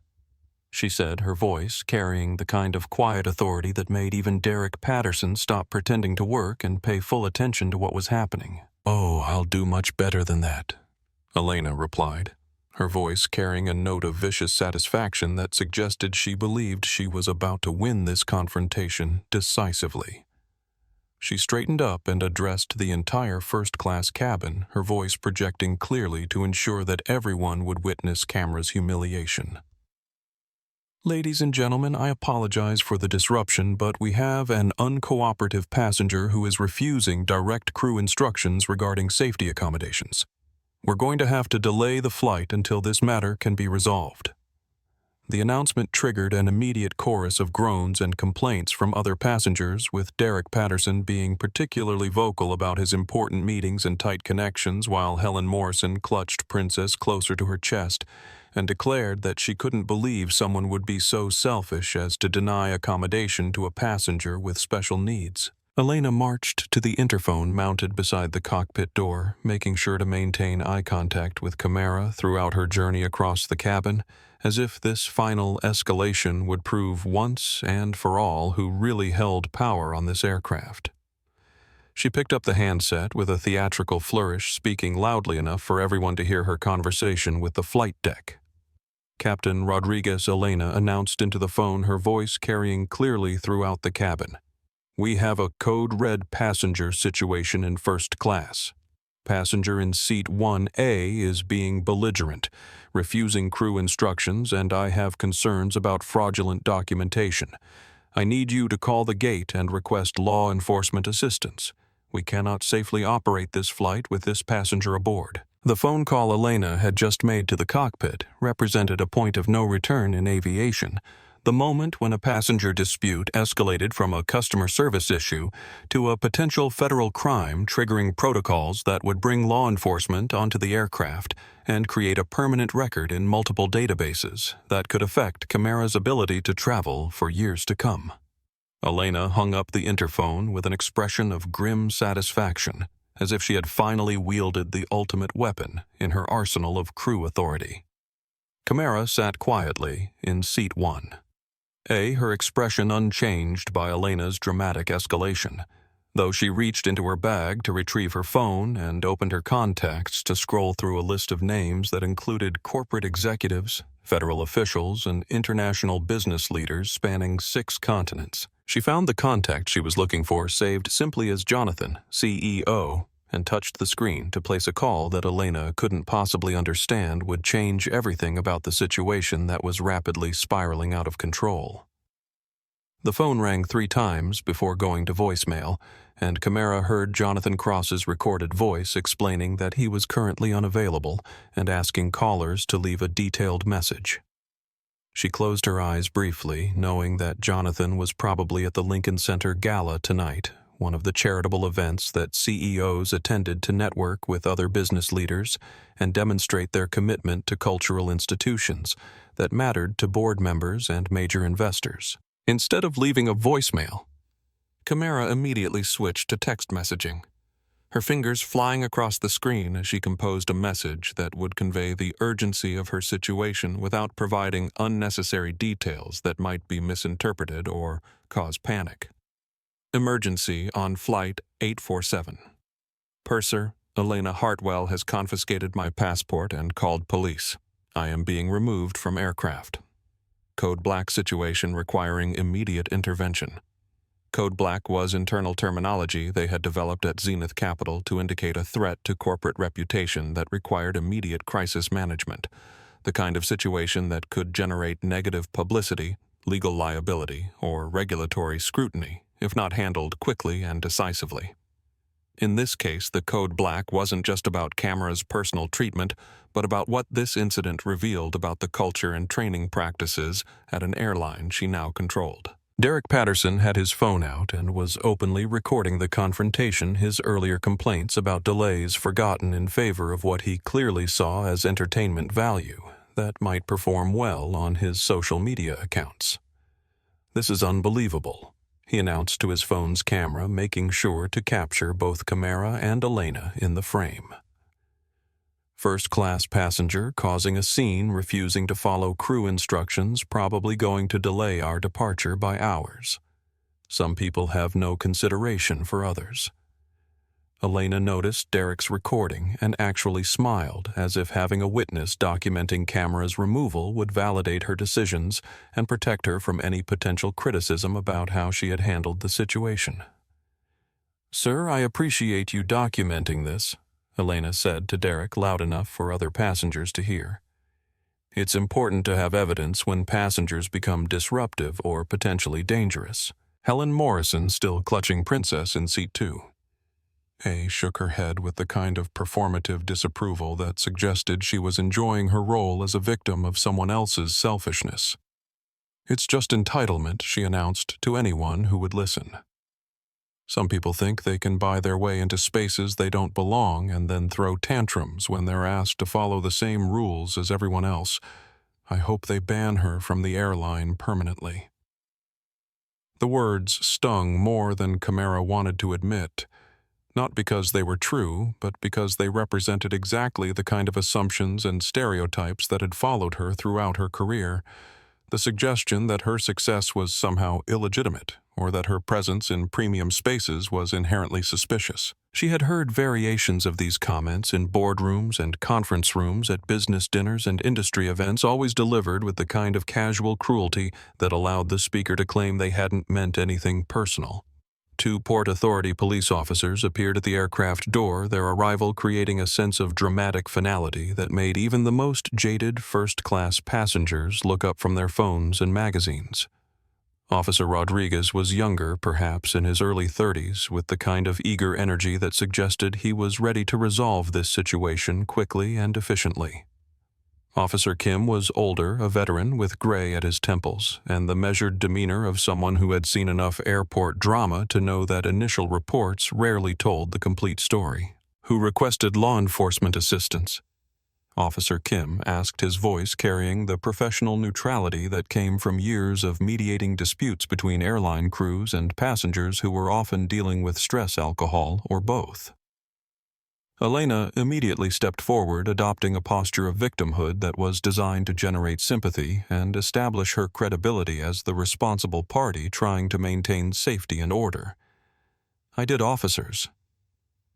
she said, her voice carrying the kind of quiet authority that made even Derek Patterson stop pretending to work and pay full attention to what was happening. "Oh, I'll do much better than that," Elena replied, her voice carrying a note of vicious satisfaction that suggested she believed she was about to win this confrontation decisively. She straightened up and addressed the entire first-class cabin, her voice projecting clearly to ensure that everyone would witness Camara's humiliation. "Ladies and gentlemen, I apologize for the disruption, but we have an uncooperative passenger who is refusing direct crew instructions regarding safety accommodations. We're going to have to delay the flight until this matter can be resolved." The announcement triggered an immediate chorus of groans and complaints from other passengers, with Derek Patterson being particularly vocal about his important meetings and tight connections while Helen Morrison clutched Princess closer to her chest, and declared that she couldn't believe someone would be so selfish as to deny accommodation to a passenger with special needs. Elena marched to the interphone mounted beside the cockpit door, making sure to maintain eye contact with Camara throughout her journey across the cabin, as if this final escalation would prove once and for all who really held power on this aircraft. She picked up the handset with a theatrical flourish, speaking loudly enough for everyone to hear her conversation with the flight deck. Captain Rodriguez Elena announced into the phone, her voice carrying clearly throughout the cabin. "We have a code red passenger situation in first class. Passenger in seat 1A is being belligerent, refusing crew instructions, and I have concerns about fraudulent documentation. I need you to call the gate and request law enforcement assistance. We cannot safely operate this flight with this passenger aboard." The phone call Elena had just made to the cockpit represented a point of no return in aviation, the moment when a passenger dispute escalated from a customer service issue to a potential federal crime, triggering protocols that would bring law enforcement onto the aircraft and create a permanent record in multiple databases that could affect Camara's ability to travel for years to come. Elena hung up the interphone with an expression of grim satisfaction, as if she had finally wielded the ultimate weapon in her arsenal of crew authority. Camara sat quietly in seat 1. Her expression unchanged by Elena's dramatic escalation, though she reached into her bag to retrieve her phone and opened her contacts to scroll through a list of names that included corporate executives, federal officials, and international business leaders spanning 6 continents. She found the contact she was looking for saved simply as Jonathan, CEO, and touched the screen to place a call that Elena couldn't possibly understand would change everything about the situation that was rapidly spiraling out of control. The phone rang 3 times before going to voicemail, and Camara heard Jonathan Cross's recorded voice explaining that he was currently unavailable and asking callers to leave a detailed message. She closed her eyes briefly, knowing that Jonathan was probably at the Lincoln Center Gala tonight, one of the charitable events that CEOs attended to network with other business leaders and demonstrate their commitment to cultural institutions that mattered to board members and major investors. Instead of leaving a voicemail, Camara immediately switched to text messaging, her fingers flying across the screen as she composed a message that would convey the urgency of her situation without providing unnecessary details that might be misinterpreted or cause panic. Emergency on Flight 847. Purser, Elena Hartwell has confiscated my passport and called police. I am being removed from aircraft. Code Black situation requiring immediate intervention. Code Black was internal terminology they had developed at Zenith Capital to indicate a threat to corporate reputation that required immediate crisis management, the kind of situation that could generate negative publicity, legal liability, or regulatory scrutiny if not handled quickly and decisively. In this case, the Code Black wasn't just about Camara's personal treatment, but about what this incident revealed about the culture and training practices at an airline she now controlled. Derek Patterson had his phone out and was openly recording the confrontation, his earlier complaints about delays forgotten in favor of what he clearly saw as entertainment value that might perform well on his social media accounts. "This is unbelievable," he announced to his phone's camera, making sure to capture both Camara and Elena in the frame. First-class passenger causing a scene, refusing to follow crew instructions, probably going to delay our departure by hours. Some people have no consideration for others. Elena noticed Derek's recording and actually smiled, as if having a witness documenting Camara's removal would validate her decisions and protect her from any potential criticism about how she had handled the situation. "Sir, I appreciate you documenting this," Elena said to Derek loud enough for other passengers to hear. "It's important to have evidence when passengers become disruptive or potentially dangerous." Helen Morrison still clutching Princess in seat 2. Shook her head with the kind of performative disapproval that suggested she was enjoying her role as a victim of someone else's selfishness. "It's just entitlement," she announced to anyone who would listen. Some people think they can buy their way into spaces they don't belong and then throw tantrums when they're asked to follow the same rules as everyone else. I hope they ban her from the airline permanently." The words stung more than Camara wanted to admit, not because they were true, but because they represented exactly the kind of assumptions and stereotypes that had followed her throughout her career. The suggestion that her success was somehow illegitimate, or that her presence in premium spaces was inherently suspicious. She had heard variations of these comments in boardrooms and conference rooms at business dinners and industry events, always delivered with the kind of casual cruelty that allowed the speaker to claim they hadn't meant anything personal. 2 Port Authority police officers appeared at the aircraft door, their arrival creating a sense of dramatic finality that made even the most jaded first-class passengers look up from their phones and magazines. Officer Rodriguez was younger, perhaps in his early 30s, with the kind of eager energy that suggested he was ready to resolve this situation quickly and efficiently. Officer Kim was older, a veteran with gray at his temples, and the measured demeanor of someone who had seen enough airport drama to know that initial reports rarely told the complete story. "Who requested law enforcement assistance?" Officer Kim asked, his voice carrying the professional neutrality that came from years of mediating disputes between airline crews and passengers who were often dealing with stress alcohol or both. Elena immediately stepped forward, adopting a posture of victimhood that was designed to generate sympathy and establish her credibility as the responsible party trying to maintain safety and order. "I did, officers."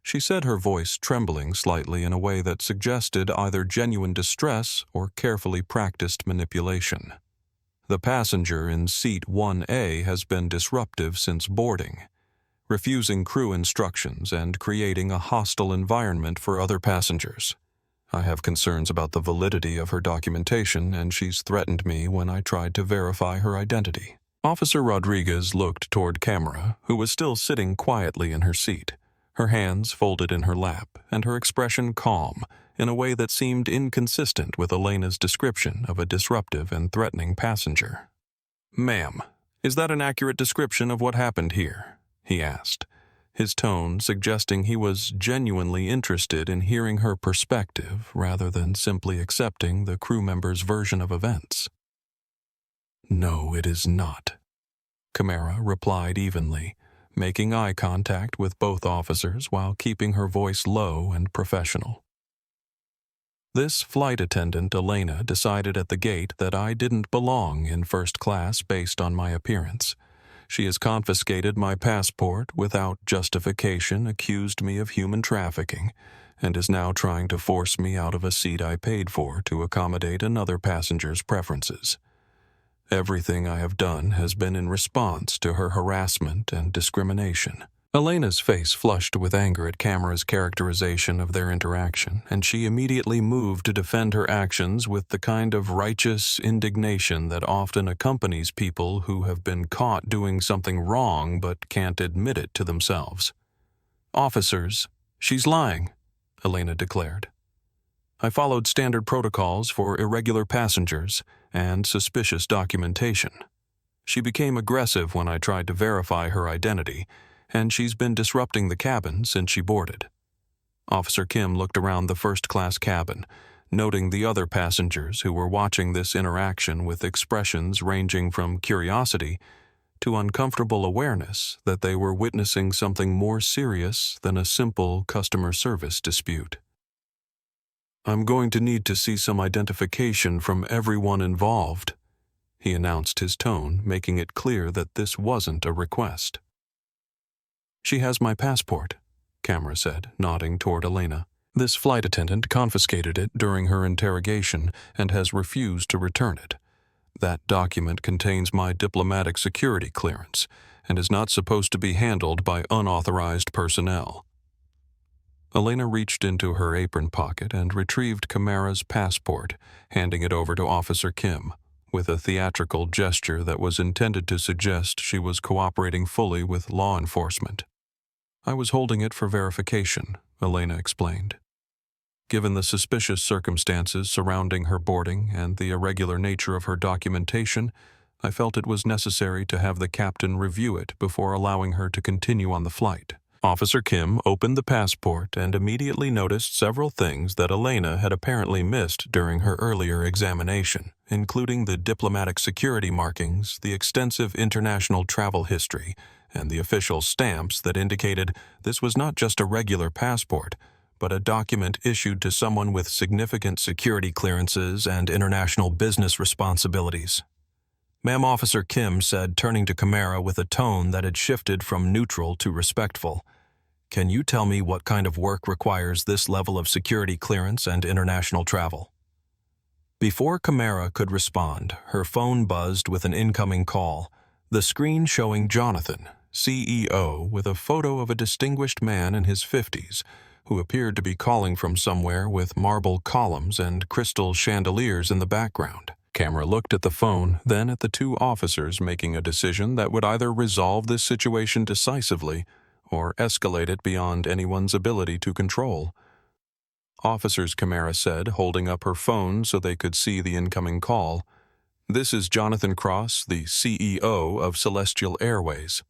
She said, her voice trembling slightly in a way that suggested either genuine distress or carefully practiced manipulation. "The passenger in seat 1A has been disruptive since boarding, refusing crew instructions and creating a hostile environment for other passengers. I have concerns about the validity of her documentation, and she's threatened me when I tried to verify her identity." Officer Rodriguez looked toward Camara, who was still sitting quietly in her seat, her hands folded in her lap, and her expression calm, in a way that seemed inconsistent with Elena's description of a disruptive and threatening passenger. "Ma'am, is that an accurate description of what happened here?" he asked, his tone suggesting he was genuinely interested in hearing her perspective rather than simply accepting the crew member's version of events. "No, it is not," Camara replied evenly, making eye contact with both officers while keeping her voice low and professional. This flight attendant, Elena, decided at the gate that I didn't belong in first class based on my appearance. She has confiscated my passport without justification, accused me of human trafficking, and is now trying to force me out of a seat I paid for to accommodate another passenger's preferences. Everything I have done has been in response to her harassment and discrimination. Elena's face flushed with anger at Camara's characterization of their interaction, and she immediately moved to defend her actions with the kind of righteous indignation that often accompanies people who have been caught doing something wrong but can't admit it to themselves. "Officers, she's lying," Elena declared. "I followed standard protocols for irregular passengers and suspicious documentation. She became aggressive when I tried to verify her identity, and she's been disrupting the cabin since she boarded." Officer Kim looked around the first-class cabin, noting the other passengers who were watching this interaction with expressions ranging from curiosity to uncomfortable awareness that they were witnessing something more serious than a simple customer service dispute. "I'm going to need to see some identification from everyone involved," he announced, his tone making it clear that this wasn't a request. "She has my passport," Camara said, nodding toward Elena. "This flight attendant confiscated it during her interrogation and has refused to return it. That document contains my diplomatic security clearance and is not supposed to be handled by unauthorized personnel." Elena reached into her apron pocket and retrieved Camara's passport, handing it over to Officer Kim, with a theatrical gesture that was intended to suggest she was cooperating fully with law enforcement. "I was holding it for verification," Elena explained. Given the suspicious circumstances surrounding her boarding and the irregular nature of her documentation, I felt it was necessary to have the captain review it before allowing her to continue on the flight. Officer Kim opened the passport and immediately noticed several things that Elena had apparently missed during her earlier examination, including the diplomatic security markings, the extensive international travel history, and the official stamps that indicated this was not just a regular passport, but a document issued to someone with significant security clearances and international business responsibilities. Ma'am, Officer Kim said, turning to Camara with a tone that had shifted from neutral to respectful, "Can you tell me what kind of work requires this level of security clearance and international travel?" Before Camara could respond, her phone buzzed with an incoming call, the screen showing Jonathan, CEO, with a photo of a distinguished man in his 50s, who appeared to be calling from somewhere with marble columns and crystal chandeliers in the background. Camara looked at the phone, then at the two officers making a decision that would either resolve this situation decisively or escalate it beyond anyone's ability to control. "Officers," Camara said, holding up her phone so they could see the incoming call. "This is Jonathan Cross, the CEO of Celestial Airways.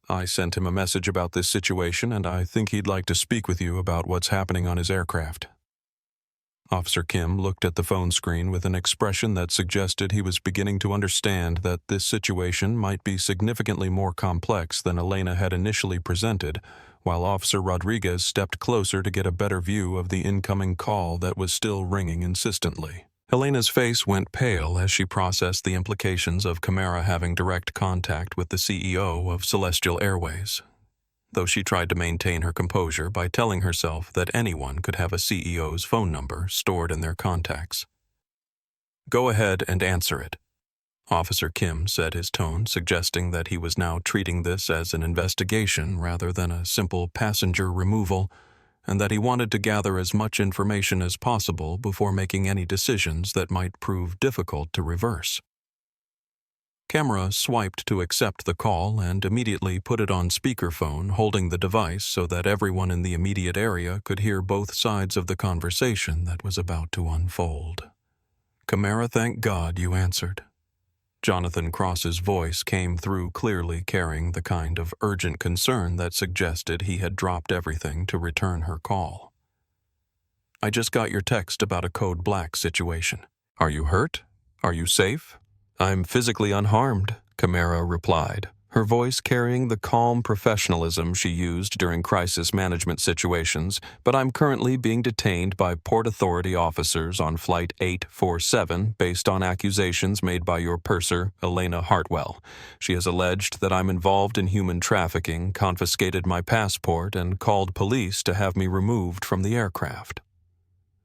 I sent him a message about this situation, and I think he'd like to speak with you about what's happening on his aircraft." Officer Kim looked at the phone screen with an expression that suggested he was beginning to understand that this situation might be significantly more complex than Elena had initially presented, while Officer Rodriguez stepped closer to get a better view of the incoming call that was still ringing insistently. Elena's face went pale as she processed the implications of Camara having direct contact with the CEO of Celestial Airways, though she tried to maintain her composure by telling herself that anyone could have a CEO's phone number stored in their contacts. "Go ahead and answer it," Officer Kim said, his tone suggesting that he was now treating this as an investigation rather than a simple passenger removal, and that he wanted to gather as much information as possible before making any decisions that might prove difficult to reverse. Camara swiped to accept the call and immediately put it on speakerphone, holding the device so that everyone in the immediate area could hear both sides of the conversation that was about to unfold. "Camara, thank God you answered." Jonathan Cross's voice came through clearly, carrying the kind of urgent concern that suggested he had dropped everything to return her call. "I just got your text about a Code Black situation. Are you hurt? Are you safe?" "I'm physically unharmed," Camara replied, her voice carrying the calm professionalism she used during crisis management situations, "but I'm currently being detained by Port Authority officers on Flight 847 based on accusations made by your purser, Elena Hartwell. She has alleged that I'm involved in human trafficking, confiscated my passport, and called police to have me removed from the aircraft."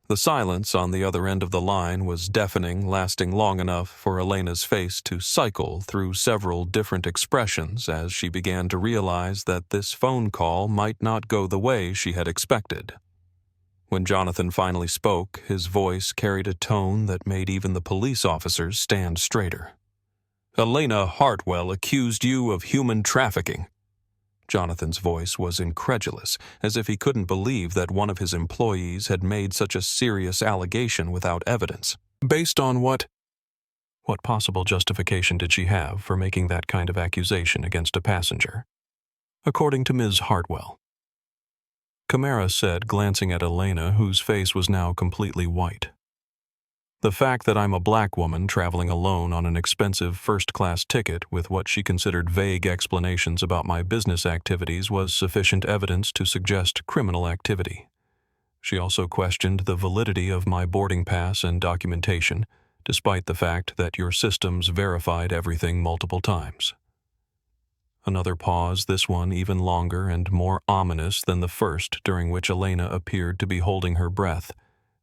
The silence on the other end of the line was deafening, lasting long enough for Elena's face to cycle through several different expressions as she began to realize that this phone call might not go the way she had expected. When Jonathan finally spoke, his voice carried a tone that made even the police officers stand straighter. "Elena Hartwell accused you of human trafficking." Jonathan's voice was incredulous, as if he couldn't believe that one of his employees had made such a serious allegation without evidence. "Based on what? What possible justification did she have for making that kind of accusation against a passenger?" "According to Ms. Hartwell," Camara said, glancing at Elena, whose face was now completely white. "The fact that I'm a black woman traveling alone on an expensive first-class ticket with what she considered vague explanations about my business activities was sufficient evidence to suggest criminal activity. She also questioned the validity of my boarding pass and documentation, despite the fact that your systems verified everything multiple times." Another pause, this one even longer and more ominous than the first, during which Elena appeared to be holding her breath,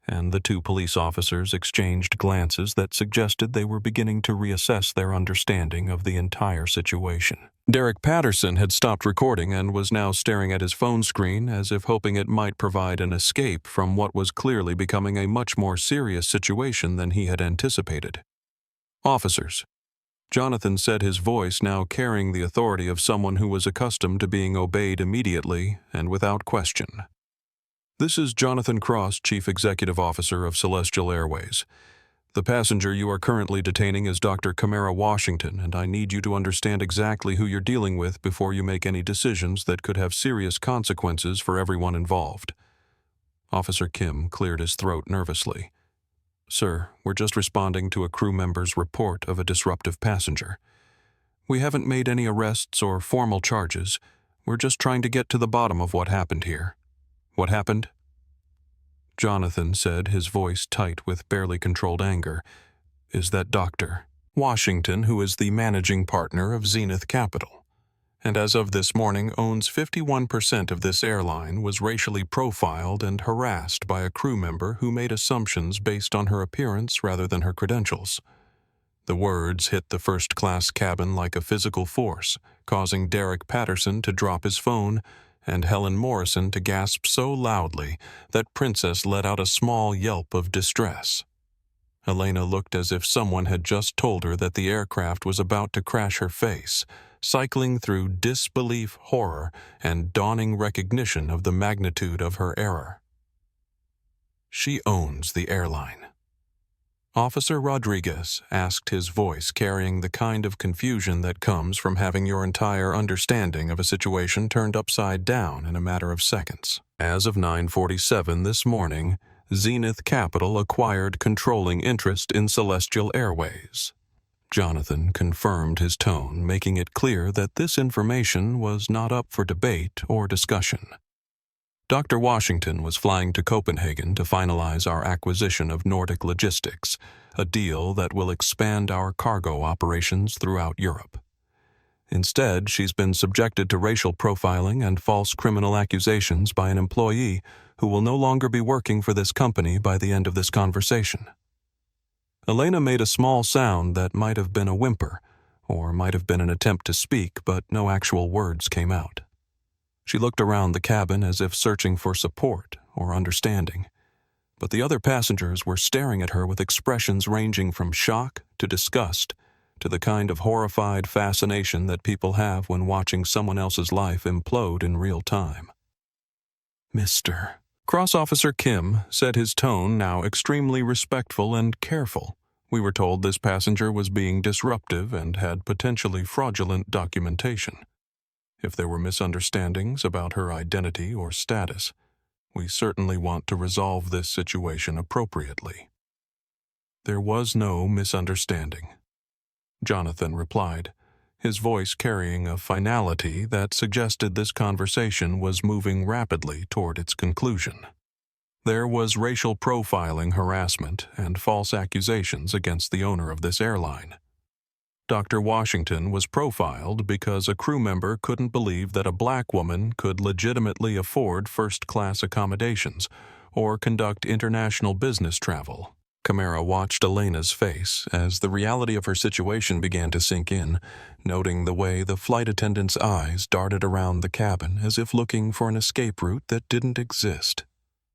and the two police officers exchanged glances that suggested they were beginning to reassess their understanding of the entire situation. Derek Patterson had stopped recording and was now staring at his phone screen as if hoping it might provide an escape from what was clearly becoming a much more serious situation than he had anticipated. "Officers," Jonathan said, his voice now carrying the authority of someone who was accustomed to being obeyed immediately and without question. "This is Jonathan Cross, Chief Executive Officer of Celestial Airways. The passenger you are currently detaining is Dr. Camara Washington, and I need you to understand exactly who you're dealing with before you make any decisions that could have serious consequences for everyone involved." Officer Kim cleared his throat nervously. "Sir, we're just responding to a crew member's report of a disruptive passenger. We haven't made any arrests or formal charges. We're just trying to get to the bottom of what happened here." "What happened?" Jonathan said, his voice tight with barely controlled anger, "is that Dr. Washington, who is the managing partner of Zenith Capital, and as of this morning owns 51% of this airline, was racially profiled and harassed by a crew member who made assumptions based on her appearance rather than her credentials." The words hit the first-class cabin like a physical force, causing Derek Patterson to drop his phone and Helen Morrison to gasp so loudly that Princess let out a small yelp of distress. Elena looked as if someone had just told her that the aircraft was about to crash her face, cycling through disbelief, horror, and dawning recognition of the magnitude of her error. "She owns the airline." Officer Rodriguez asked, his voice carrying the kind of confusion that comes from having your entire understanding of a situation turned upside down in a matter of seconds. As of 9:47 this morning, Zenith Capital acquired controlling interest in Celestial Airways. Jonathan confirmed his tone, making it clear that this information was not up for debate or discussion. Dr. Washington was flying to Copenhagen to finalize our acquisition of Nordic Logistics, a deal that will expand our cargo operations throughout Europe. Instead, she's been subjected to racial profiling and false criminal accusations by an employee who will no longer be working for this company by the end of this conversation. Elena made a small sound that might have been a whimper, or might have been an attempt to speak, but no actual words came out. She looked around the cabin as if searching for support or understanding, but the other passengers were staring at her with expressions ranging from shock to disgust to the kind of horrified fascination that people have when watching someone else's life implode in real time. "Mr. Cross Officer Kim," said, his tone now extremely respectful and careful. "We were told this passenger was being disruptive and had potentially fraudulent documentation. If there were misunderstandings about her identity or status, we certainly want to resolve this situation appropriately." "There was no misunderstanding," Jonathan replied, his voice carrying a finality that suggested this conversation was moving rapidly toward its conclusion. "There was racial profiling, harassment, and false accusations against the owner of this airline. Dr. Washington was profiled because a crew member couldn't believe that a black woman could legitimately afford first-class accommodations or conduct international business travel." Camara watched Elena's face as the reality of her situation began to sink in, noting the way the flight attendant's eyes darted around the cabin as if looking for an escape route that didn't exist.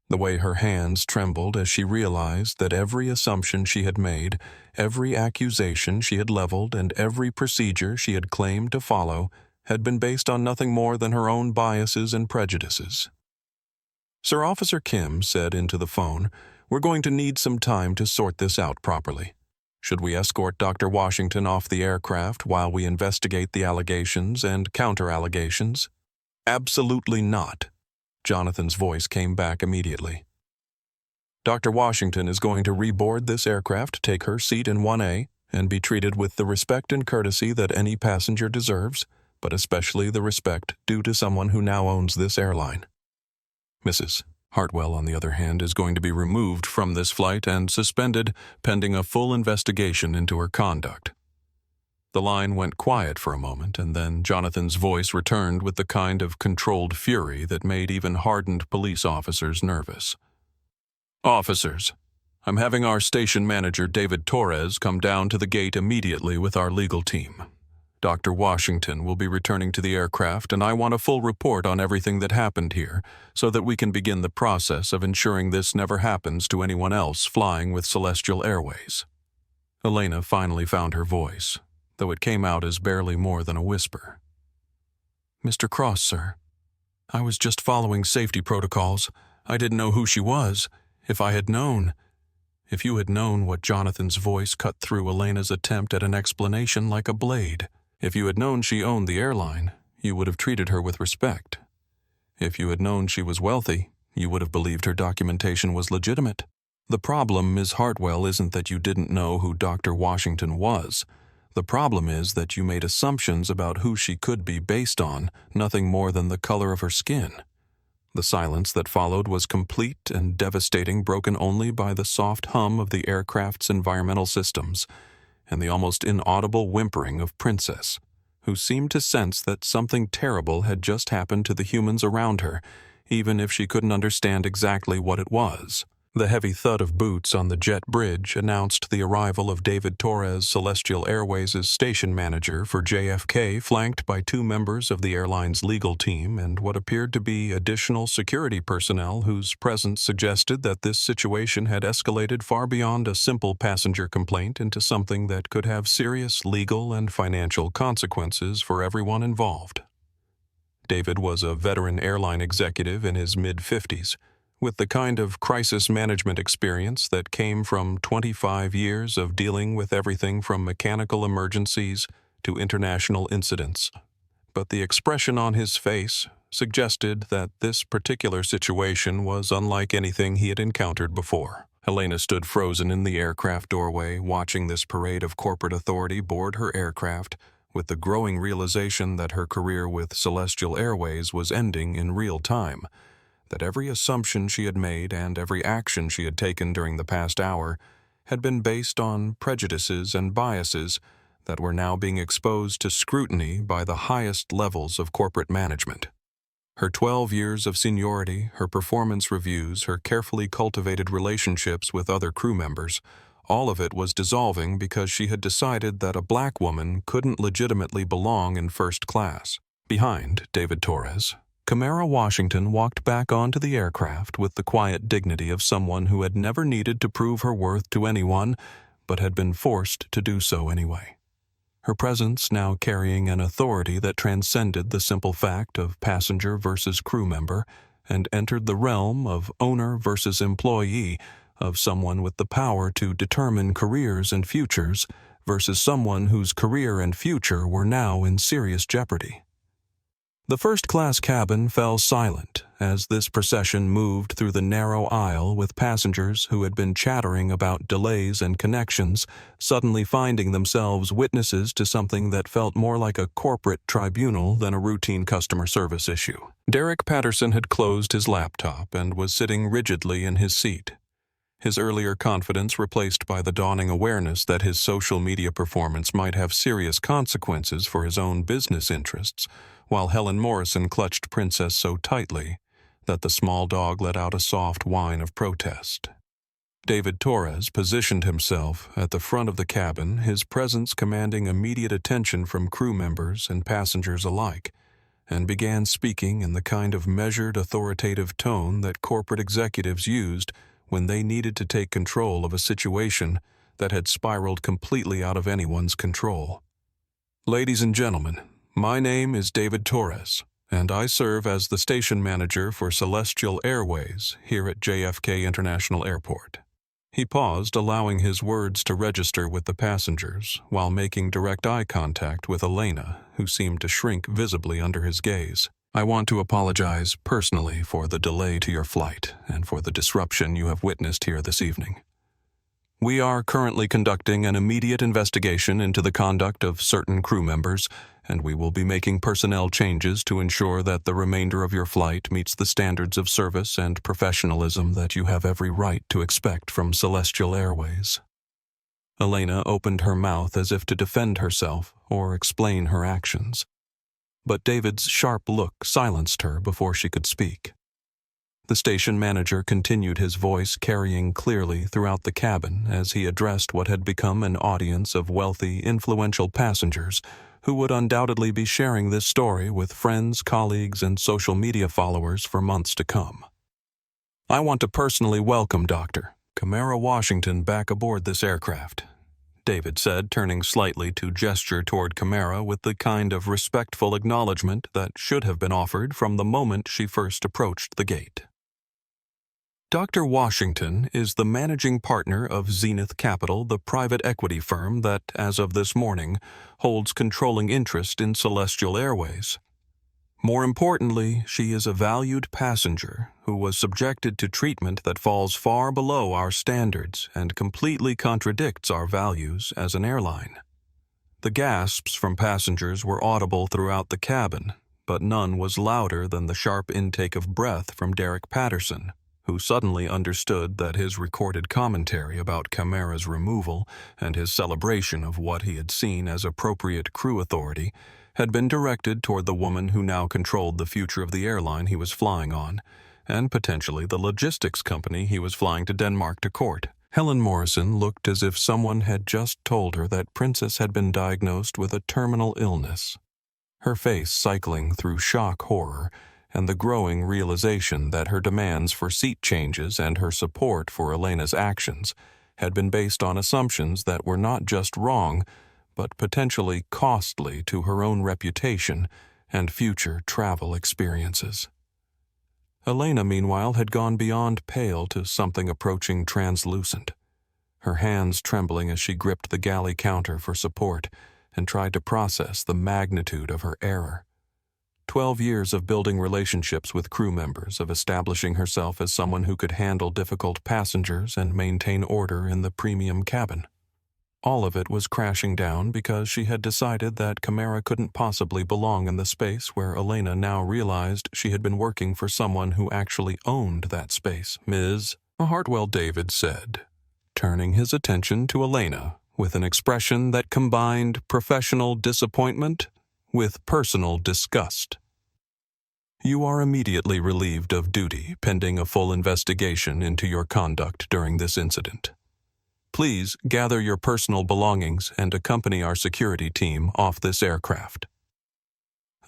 The way her hands trembled as she realized that every assumption she had made, every accusation she had leveled, and every procedure she had claimed to follow had been based on nothing more than her own biases and prejudices. "Sir Officer Kim said into the phone, we're going to need some time to sort this out properly. Should we escort Dr. Washington off the aircraft while we investigate the allegations and counter-allegations?" "Absolutely not." Jonathan's voice came back immediately. "Dr. Washington is going to reboard this aircraft, take her seat in 1A, and be treated with the respect and courtesy that any passenger deserves, but especially the respect due to someone who now owns this airline. Mrs. Hartwell, on the other hand, is going to be removed from this flight and suspended pending a full investigation into her conduct." The line went quiet for a moment, and then Jonathan's voice returned with the kind of controlled fury that made even hardened police officers nervous. "Officers, I'm having our station manager, David Torres, come down to the gate immediately with our legal team. Dr. Washington will be returning to the aircraft, and I want a full report on everything that happened here so that we can begin the process of ensuring this never happens to anyone else flying with Celestial Airways." Elena finally found her voice, though it came out as barely more than a whisper. "Mr. Cross, sir. I was just following safety protocols. I didn't know who she was. If I had known..." If you had known what Jonathan's voice cut through Elena's attempt at an explanation like a blade. If you had known she owned the airline, you would have treated her with respect. If you had known she was wealthy, you would have believed her documentation was legitimate. The problem, Ms. Hartwell, isn't that you didn't know who Dr. Washington was. The problem is that you made assumptions about who she could be based on nothing more than the color of her skin. The silence that followed was complete and devastating, broken only by the soft hum of the aircraft's environmental systems and the almost inaudible whimpering of Princess, who seemed to sense that something terrible had just happened to the humans around her, even if she couldn't understand exactly what it was. The heavy thud of boots on the jet bridge announced the arrival of David Torres, Celestial Airways' station manager for JFK, flanked by 2 members of the airline's legal team and what appeared to be additional security personnel whose presence suggested that this situation had escalated far beyond a simple passenger complaint into something that could have serious legal and financial consequences for everyone involved. David was a veteran airline executive in his mid-50s, with the kind of crisis management experience that came from 25 years of dealing with everything from mechanical emergencies to international incidents. But the expression on his face suggested that this particular situation was unlike anything he had encountered before. Elena stood frozen in the aircraft doorway, watching this parade of corporate authority board her aircraft, with the growing realization that her career with Celestial Airways was ending in real time, that every assumption she had made and every action she had taken during the past hour had been based on prejudices and biases that were now being exposed to scrutiny by the highest levels of corporate management. Her 12 years of seniority, her performance reviews, her carefully cultivated relationships with other crew members, all of it was dissolving because she had decided that a black woman couldn't legitimately belong in first class. Behind David Torres, Camara Washington walked back onto the aircraft with the quiet dignity of someone who had never needed to prove her worth to anyone, but had been forced to do so anyway. Her presence now carrying an authority that transcended the simple fact of passenger versus crew member and entered the realm of owner versus employee, of someone with the power to determine careers and futures versus someone whose career and future were now in serious jeopardy. The first-class cabin fell silent as this procession moved through the narrow aisle with passengers who had been chattering about delays and connections, suddenly finding themselves witnesses to something that felt more like a corporate tribunal than a routine customer service issue. Derek Patterson had closed his laptop and was sitting rigidly in his seat, his earlier confidence replaced by the dawning awareness that his social media performance might have serious consequences for his own business interests, while Helen Morrison clutched Princess so tightly that the small dog let out a soft whine of protest. David Torres positioned himself at the front of the cabin, his presence commanding immediate attention from crew members and passengers alike, and began speaking in the kind of measured, authoritative tone that corporate executives used when they needed to take control of a situation that had spiraled completely out of anyone's control. Ladies and gentlemen, my name is David Torres, and I serve as the station manager for Celestial Airways here at JFK International Airport. He paused, allowing his words to register with the passengers, while making direct eye contact with Elena, who seemed to shrink visibly under his gaze. I want to apologize personally for the delay to your flight and for the disruption you have witnessed here this evening. We are currently conducting an immediate investigation into the conduct of certain crew members, and we will be making personnel changes to ensure that the remainder of your flight meets the standards of service and professionalism that you have every right to expect from Celestial Airways. Elena opened her mouth as if to defend herself or explain her actions, but David's sharp look silenced her before she could speak. The station manager continued, his voice carrying clearly throughout the cabin as he addressed what had become an audience of wealthy, influential passengers who would undoubtedly be sharing this story with friends, colleagues, and social media followers for months to come. I want to personally welcome Dr. Camara Washington back aboard this aircraft, David said, turning slightly to gesture toward Camara with the kind of respectful acknowledgement that should have been offered from the moment she first approached the gate. Dr. Washington is the managing partner of Zenith Capital, the private equity firm that, as of this morning, holds controlling interest in Celestial Airways. More importantly, she is a valued passenger who was subjected to treatment that falls far below our standards and completely contradicts our values as an airline. The gasps from passengers were audible throughout the cabin, but none was louder than the sharp intake of breath from Derek Patterson, who suddenly understood that his recorded commentary about Camara's removal and his celebration of what he had seen as appropriate crew authority had been directed toward the woman who now controlled the future of the airline he was flying on, and potentially the logistics company he was flying to Denmark to court. Helen Morrison looked as if someone had just told her that Princess had been diagnosed with a terminal illness, her face cycling through shock horror and the growing realization that her demands for seat changes and her support for Elena's actions had been based on assumptions that were not just wrong, but potentially costly to her own reputation and future travel experiences. Elena, meanwhile, had gone beyond pale to something approaching translucent, her hands trembling as she gripped the galley counter for support and tried to process the magnitude of her error. 12 years of building relationships with crew members, of establishing herself as someone who could handle difficult passengers and maintain order in the premium cabin. All of it was crashing down because she had decided that Camara couldn't possibly belong in the space where Elena now realized she had been working for someone who actually owned that space. "Ms. Hartwell," David said, turning his attention to Elena with an expression that combined professional disappointment with personal disgust. "You are immediately relieved of duty pending a full investigation into your conduct during this incident. Please gather your personal belongings and accompany our security team off this aircraft."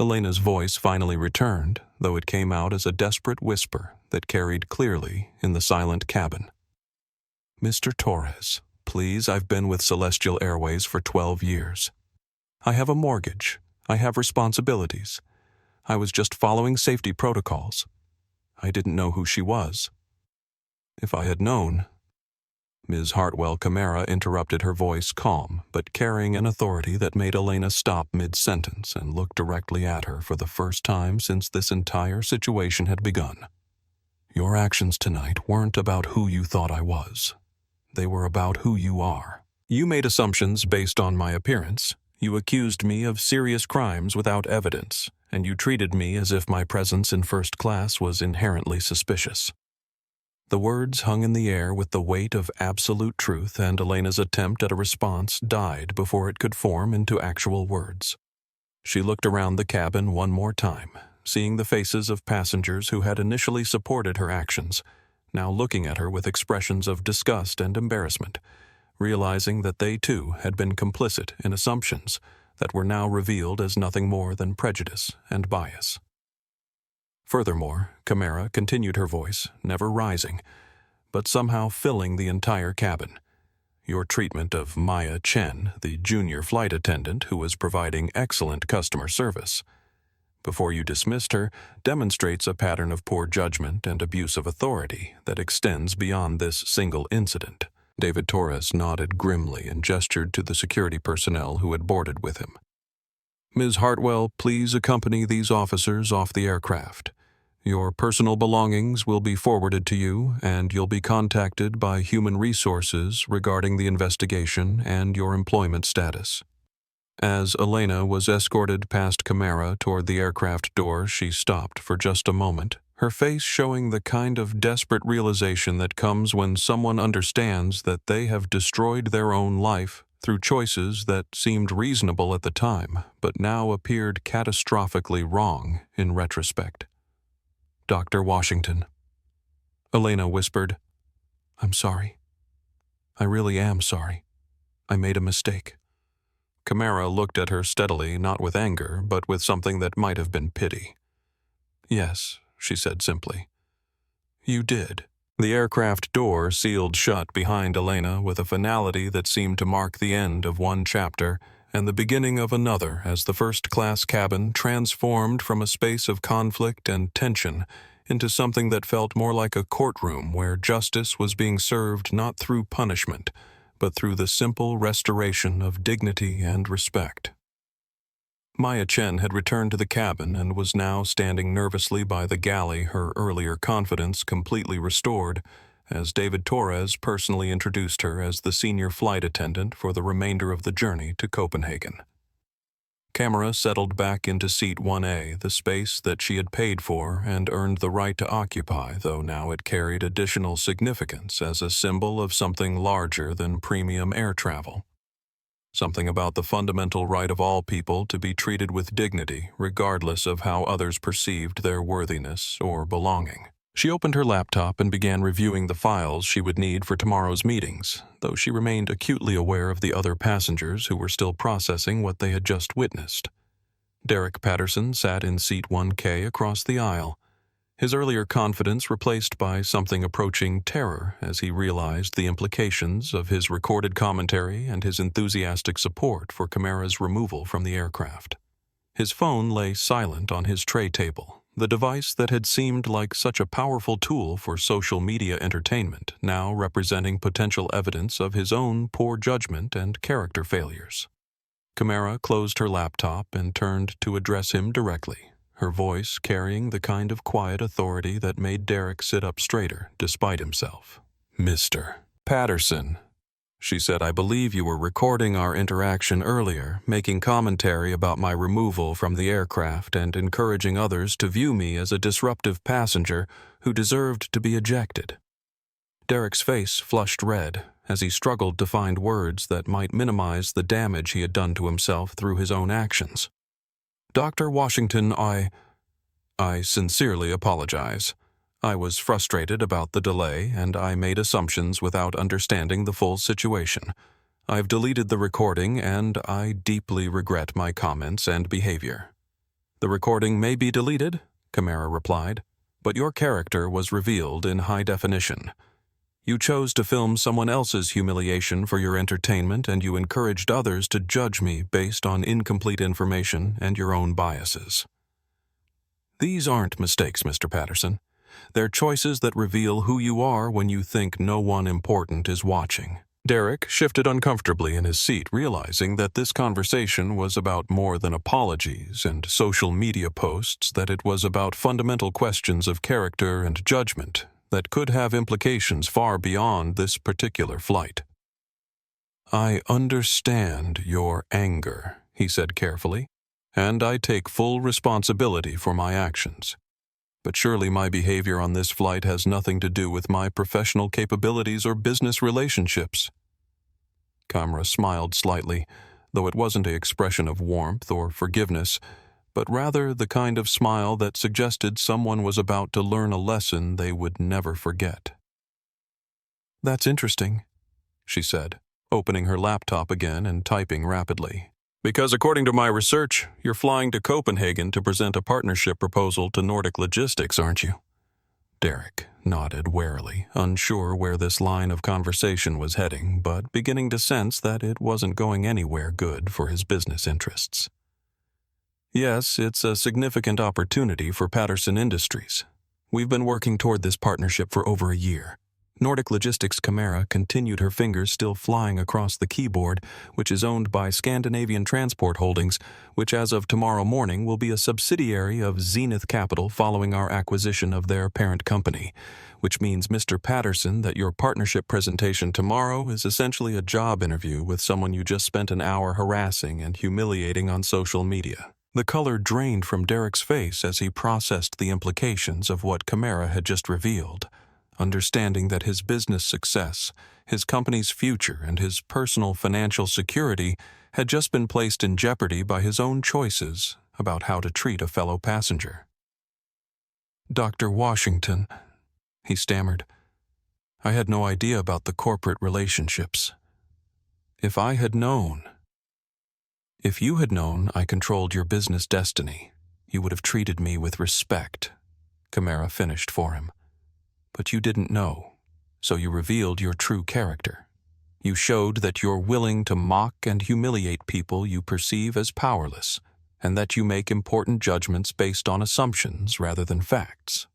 Elena's voice finally returned, though it came out as a desperate whisper that carried clearly in the silent cabin. "Mr. Torres, please, I've been with Celestial Airways for 12 years. I have a mortgage. I have responsibilities. I was just following safety protocols. I didn't know who she was. If I had known—" Ms. Hartwell Camara interrupted, her voice calm, but carrying an authority that made Elena stop mid-sentence and look directly at her for the first time since this entire situation had begun. "Your actions tonight weren't about who you thought I was. They were about who you are. You made assumptions based on my appearance. You accused me of serious crimes without evidence, and you treated me as if my presence in first class was inherently suspicious." The words hung in the air with the weight of absolute truth, and Elena's attempt at a response died before it could form into actual words. She looked around the cabin one more time, seeing the faces of passengers who had initially supported her actions, now looking at her with expressions of disgust and embarrassment, realizing that they too had been complicit in assumptions that were now revealed as nothing more than prejudice and bias. Furthermore, Camara continued, her voice never rising, but somehow filling the entire cabin. "Your treatment of Maya Chen, the junior flight attendant who was providing excellent customer service, before you dismissed her, demonstrates a pattern of poor judgment and abuse of authority that extends beyond this single incident." David Torres nodded grimly and gestured to the security personnel who had boarded with him. "Ms. Hartwell, please accompany these officers off the aircraft. Your personal belongings will be forwarded to you, and you'll be contacted by Human Resources regarding the investigation and your employment status." As Elena was escorted past Camara toward the aircraft door, she stopped for just a moment, her face showing the kind of desperate realization that comes when someone understands that they have destroyed their own life through choices that seemed reasonable at the time, but now appeared catastrophically wrong in retrospect. "Dr. Washington." Elena whispered, "I'm sorry. I really am sorry. I made a mistake." Camara looked at her steadily, not with anger, but with something that might have been pity. "Yes," she said simply. "You did." The aircraft door sealed shut behind Elena with a finality that seemed to mark the end of one chapter and the beginning of another as the first-class cabin transformed from a space of conflict and tension into something that felt more like a courtroom where justice was being served not through punishment, but through the simple restoration of dignity and respect. Maya Chen had returned to the cabin and was now standing nervously by the galley, her earlier confidence completely restored, as David Torres personally introduced her as the senior flight attendant for the remainder of the journey to Copenhagen. Camara settled back into seat 1A, the space that she had paid for and earned the right to occupy, though now it carried additional significance as a symbol of something larger than premium air travel. Something about the fundamental right of all people to be treated with dignity, regardless of how others perceived their worthiness or belonging. She opened her laptop and began reviewing the files she would need for tomorrow's meetings, though she remained acutely aware of the other passengers who were still processing what they had just witnessed. Derek Patterson sat in seat 1K across the aisle, his earlier confidence replaced by something approaching terror as he realized the implications of his recorded commentary and his enthusiastic support for Camara's removal from the aircraft. His phone lay silent on his tray table, the device that had seemed like such a powerful tool for social media entertainment, now representing potential evidence of his own poor judgment and character failures. Camara closed her laptop and turned to address him directly, her voice carrying the kind of quiet authority that made Derek sit up straighter despite himself. "Mr. Patterson," she said, "I believe you were recording our interaction earlier, making commentary about my removal from the aircraft and encouraging others to view me as a disruptive passenger who deserved to be ejected." Derek's face flushed red as he struggled to find words that might minimize the damage he had done to himself through his own actions. "Dr. Washington, I sincerely apologize. I was frustrated about the delay, and I made assumptions without understanding the full situation. I've deleted the recording, and I deeply regret my comments and behavior." "The recording may be deleted," Camara replied, "but your character was revealed in high definition. You chose to film someone else's humiliation for your entertainment, and you encouraged others to judge me based on incomplete information and your own biases. These aren't mistakes, Mr. Patterson. They're choices that reveal who you are when you think no one important is watching." Derek shifted uncomfortably in his seat, realizing that this conversation was about more than apologies and social media posts, that it was about fundamental questions of character and judgment that could have implications far beyond this particular flight. "I understand your anger," he said carefully, "and I take full responsibility for my actions. But surely my behavior on this flight has nothing to do with my professional capabilities or business relationships." Camara smiled slightly, though it wasn't an expression of warmth or forgiveness, but rather the kind of smile that suggested someone was about to learn a lesson they would never forget. "That's interesting," she said, opening her laptop again and typing rapidly. "Because according to my research, you're flying to Copenhagen to present a partnership proposal to Nordic Logistics, aren't you?" Derek nodded warily, unsure where this line of conversation was heading, but beginning to sense that it wasn't going anywhere good for his business interests. "Yes, it's a significant opportunity for Patterson Industries. We've been working toward this partnership for over a year." Nordic Logistics Camara continued, her fingers still flying across the keyboard, which is owned by Scandinavian Transport Holdings, which as of tomorrow morning will be a subsidiary of Zenith Capital following our acquisition of their parent company, which means, Mr. Patterson, that your partnership presentation tomorrow is essentially a job interview with someone you just spent an hour harassing and humiliating on social media. The color drained from Derek's face as he processed the implications of what Camara had just revealed, understanding that his business success, his company's future, and his personal financial security had just been placed in jeopardy by his own choices about how to treat a fellow passenger. "Dr. Washington," he stammered, "I had no idea about the corporate relationships. If I had known..." "If you had known I controlled your business destiny, you would have treated me with respect," Camara finished for him. "But you didn't know, so you revealed your true character. You showed that you're willing to mock and humiliate people you perceive as powerless, and that you make important judgments based on assumptions rather than facts."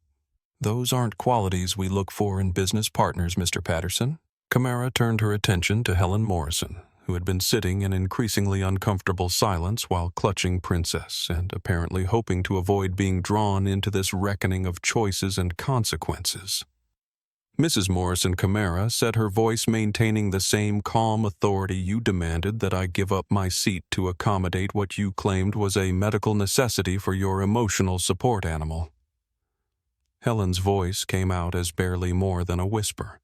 Those aren't qualities we look for in business partners, Mr. Patterson. Camara turned her attention to Helen Morrison, who had been sitting in increasingly uncomfortable silence while clutching Princess and apparently hoping to avoid being drawn into this reckoning of choices and consequences. Mrs. Morrison Camara said, her voice maintaining the same calm authority you demanded that I give up my seat to accommodate what you claimed was a medical necessity for your emotional support animal. Helen's voice came out as barely more than a whisper.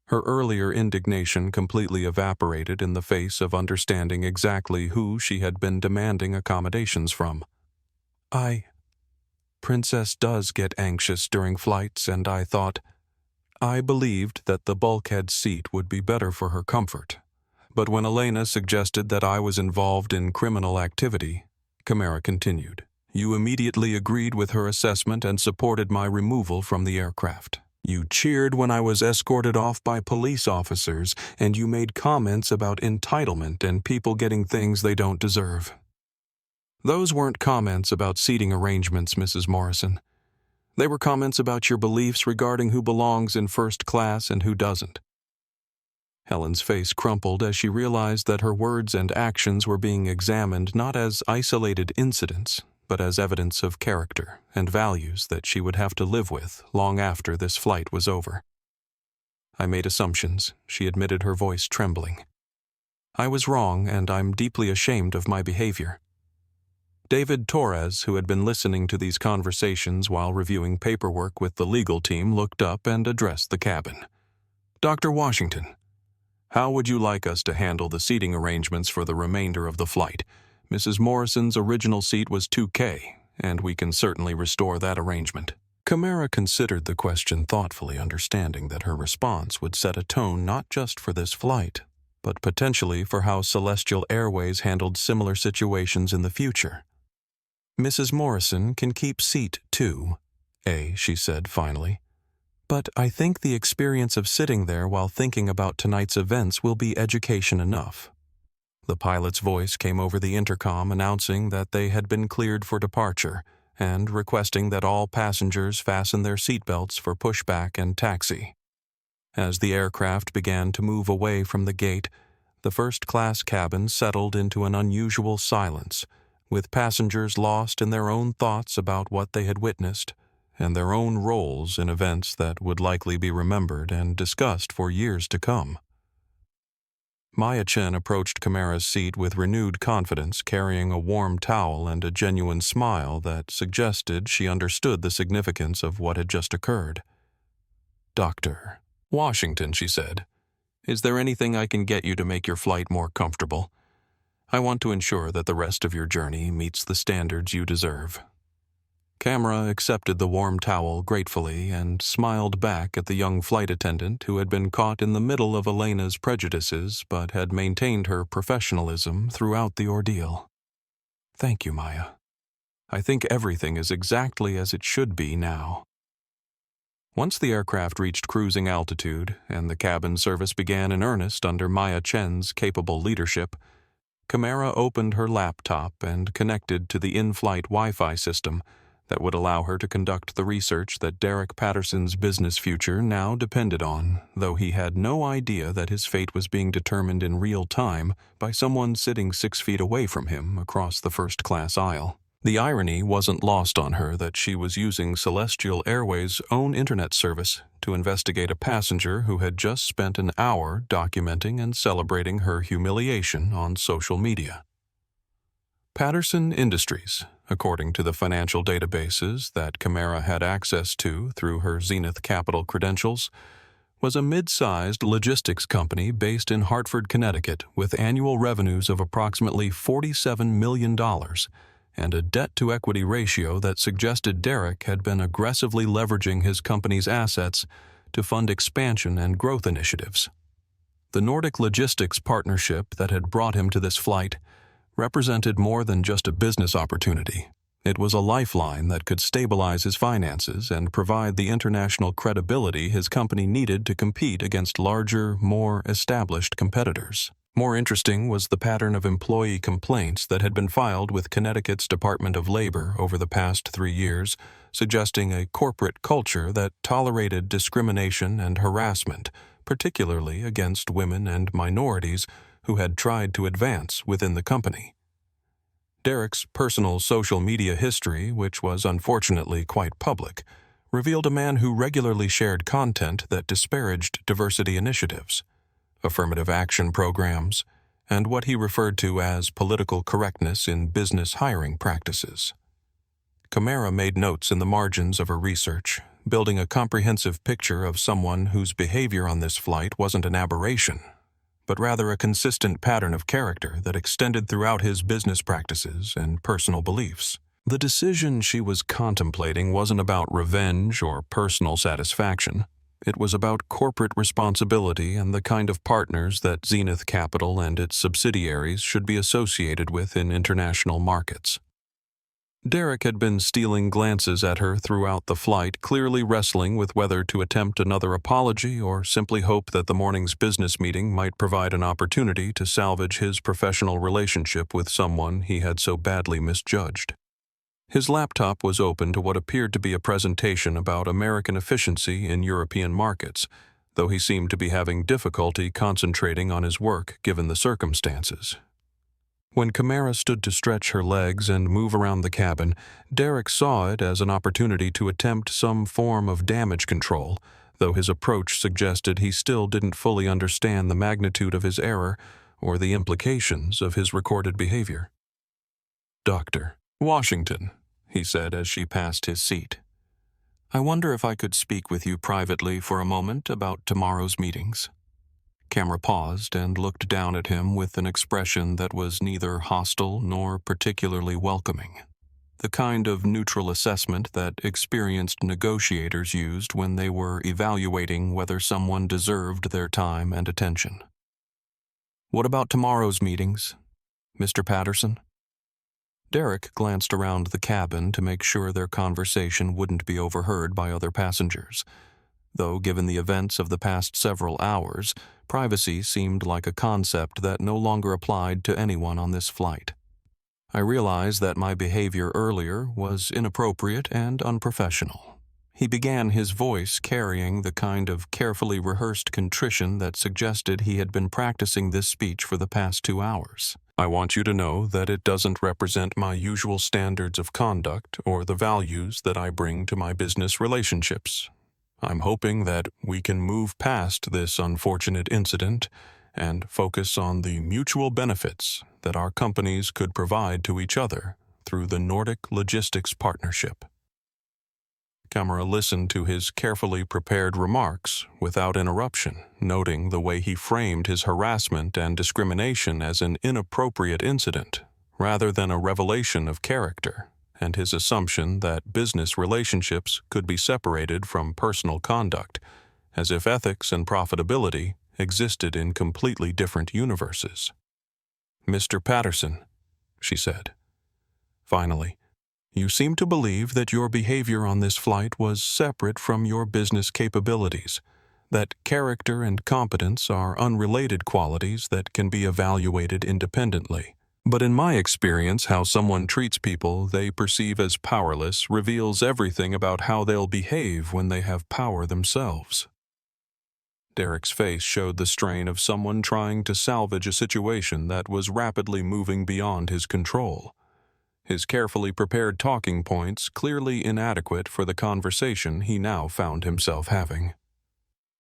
Her earlier indignation completely evaporated in the face of understanding exactly who she had been demanding accommodations from. Princess does get anxious during flights, and I believed that the bulkhead seat would be better for her comfort. But when Elena suggested that I was involved in criminal activity, Camara continued, you immediately agreed with her assessment and supported my removal from the aircraft. You cheered when I was escorted off by police officers, and you made comments about entitlement and people getting things they don't deserve. Those weren't comments about seating arrangements, Mrs. Morrison. They were comments about your beliefs regarding who belongs in first class and who doesn't. Helen's face crumpled as she realized that her words and actions were being examined not as isolated incidents, but as evidence of character and values that she would have to live with long after this flight was over. I made assumptions, she admitted, her voice trembling. I was wrong, and I'm deeply ashamed of my behavior. David Torres, who had been listening to these conversations while reviewing paperwork with the legal team, looked up and addressed the cabin. Dr. Washington, how would you like us to handle the seating arrangements for the remainder of the flight? Mrs. Morrison's original seat was 2K, and we can certainly restore that arrangement. Camara considered the question thoughtfully, understanding that her response would set a tone not just for this flight, but potentially for how Celestial Airways handled similar situations in the future. Mrs. Morrison can keep seat 2A, she said finally. But I think the experience of sitting there while thinking about tonight's events will be education enough. The pilot's voice came over the intercom announcing that they had been cleared for departure and requesting that all passengers fasten their seatbelts for pushback and taxi. As the aircraft began to move away from the gate, the first-class cabin settled into an unusual silence, with passengers lost in their own thoughts about what they had witnessed and their own roles in events that would likely be remembered and discussed for years to come. Maya Chen approached Camara's seat with renewed confidence, carrying a warm towel and a genuine smile that suggested she understood the significance of what had just occurred. Dr. Washington, she said, is there anything I can get you to make your flight more comfortable? I want to ensure that the rest of your journey meets the standards you deserve. Camara accepted the warm towel gratefully and smiled back at the young flight attendant who had been caught in the middle of Elena's prejudices but had maintained her professionalism throughout the ordeal. Thank you, Maya. I think everything is exactly as it should be now. Once the aircraft reached cruising altitude and the cabin service began in earnest under Maya Chen's capable leadership, Camara opened her laptop and connected to the in-flight Wi-Fi system that would allow her to conduct the research that Derek Patterson's business future now depended on, though he had no idea that his fate was being determined in real time by someone sitting 6 feet away from him across the first-class aisle. The irony wasn't lost on her that she was using Celestial Airways' own internet service to investigate a passenger who had just spent an hour documenting and celebrating her humiliation on social media. Patterson Industries, according to the financial databases that Camara had access to through her Zenith Capital credentials, was a mid-sized logistics company based in Hartford, Connecticut, with annual revenues of approximately $47 million and a debt-to-equity ratio that suggested Derek had been aggressively leveraging his company's assets to fund expansion and growth initiatives. The Nordic Logistics partnership that had brought him to this flight represented more than just a business opportunity. It was a lifeline that could stabilize his finances and provide the international credibility his company needed to compete against larger, more established competitors. More interesting was the pattern of employee complaints that had been filed with Connecticut's Department of Labor over the past 3 years, suggesting a corporate culture that tolerated discrimination and harassment, particularly against women and minorities who had tried to advance within the company. Derek's personal social media history, which was unfortunately quite public, revealed a man who regularly shared content that disparaged diversity initiatives, affirmative action programs, and what he referred to as political correctness in business hiring practices. Camara made notes in the margins of her research, building a comprehensive picture of someone whose behavior on this flight wasn't an aberration, but rather a consistent pattern of character that extended throughout his business practices and personal beliefs. The decision she was contemplating wasn't about revenge or personal satisfaction. It was about corporate responsibility and the kind of partners that Zenith Capital and its subsidiaries should be associated with in international markets. Derek had been stealing glances at her throughout the flight, clearly wrestling with whether to attempt another apology or simply hope that the morning's business meeting might provide an opportunity to salvage his professional relationship with someone he had so badly misjudged. His laptop was open to what appeared to be a presentation about American efficiency in European markets, though he seemed to be having difficulty concentrating on his work given the circumstances. When Camara stood to stretch her legs and move around the cabin, Derek saw it as an opportunity to attempt some form of damage control, though his approach suggested he still didn't fully understand the magnitude of his error or the implications of his recorded behavior. "Dr. Washington," he said as she passed his seat, "I wonder if I could speak with you privately for a moment about tomorrow's meetings." Camara paused and looked down at him with an expression that was neither hostile nor particularly welcoming, the kind of neutral assessment that experienced negotiators used when they were evaluating whether someone deserved their time and attention. "What about tomorrow's meetings, Mr. Patterson?" Derek glanced around the cabin to make sure their conversation wouldn't be overheard by other passengers, though given the events of the past several hours, privacy seemed like a concept that no longer applied to anyone on this flight. "I realize that my behavior earlier was inappropriate and unprofessional." He began, his voice carrying the kind of carefully rehearsed contrition that suggested he had been practicing this speech for the past 2 hours. "I want you to know that it doesn't represent my usual standards of conduct or the values that I bring to my business relationships. I'm hoping that we can move past this unfortunate incident and focus on the mutual benefits that our companies could provide to each other through the Nordic Logistics Partnership." Camara listened to his carefully prepared remarks without interruption, noting the way he framed his harassment and discrimination as an inappropriate incident rather than a revelation of character, and his assumption that business relationships could be separated from personal conduct, as if ethics and profitability existed in completely different universes. "Mr. Patterson," she said, finally, "you seem to believe that your behavior on this flight was separate from your business capabilities, that character and competence are unrelated qualities that can be evaluated independently. But in my experience, how someone treats people they perceive as powerless reveals everything about how they'll behave when they have power themselves." Derek's face showed the strain of someone trying to salvage a situation that was rapidly moving beyond his control, his carefully prepared talking points clearly inadequate for the conversation he now found himself having.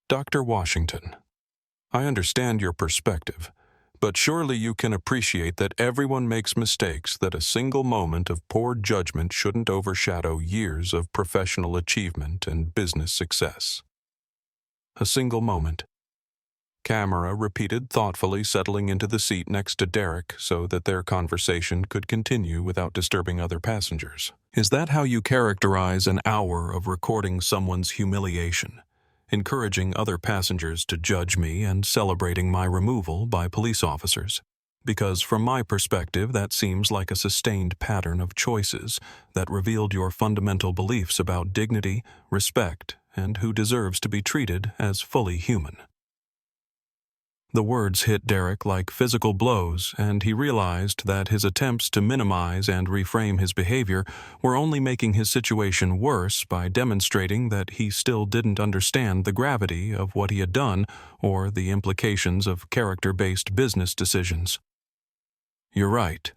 "Dr. Washington, I understand your perspective, but surely you can appreciate that everyone makes mistakes, that a single moment of poor judgment shouldn't overshadow years of professional achievement and business success." "A single moment," Camara repeated thoughtfully, settling into the seat next to Derek so that their conversation could continue without disturbing other passengers. "Is that how you characterize an hour of recording someone's humiliation, encouraging other passengers to judge me and celebrating my removal by police officers? Because from my perspective, that seems like a sustained pattern of choices that revealed your fundamental beliefs about dignity, respect, and who deserves to be treated as fully human." The words hit Derek like physical blows, and he realized that his attempts to minimize and reframe his behavior were only making his situation worse by demonstrating that he still didn't understand the gravity of what he had done or the implications of character-based business decisions. "You're right,"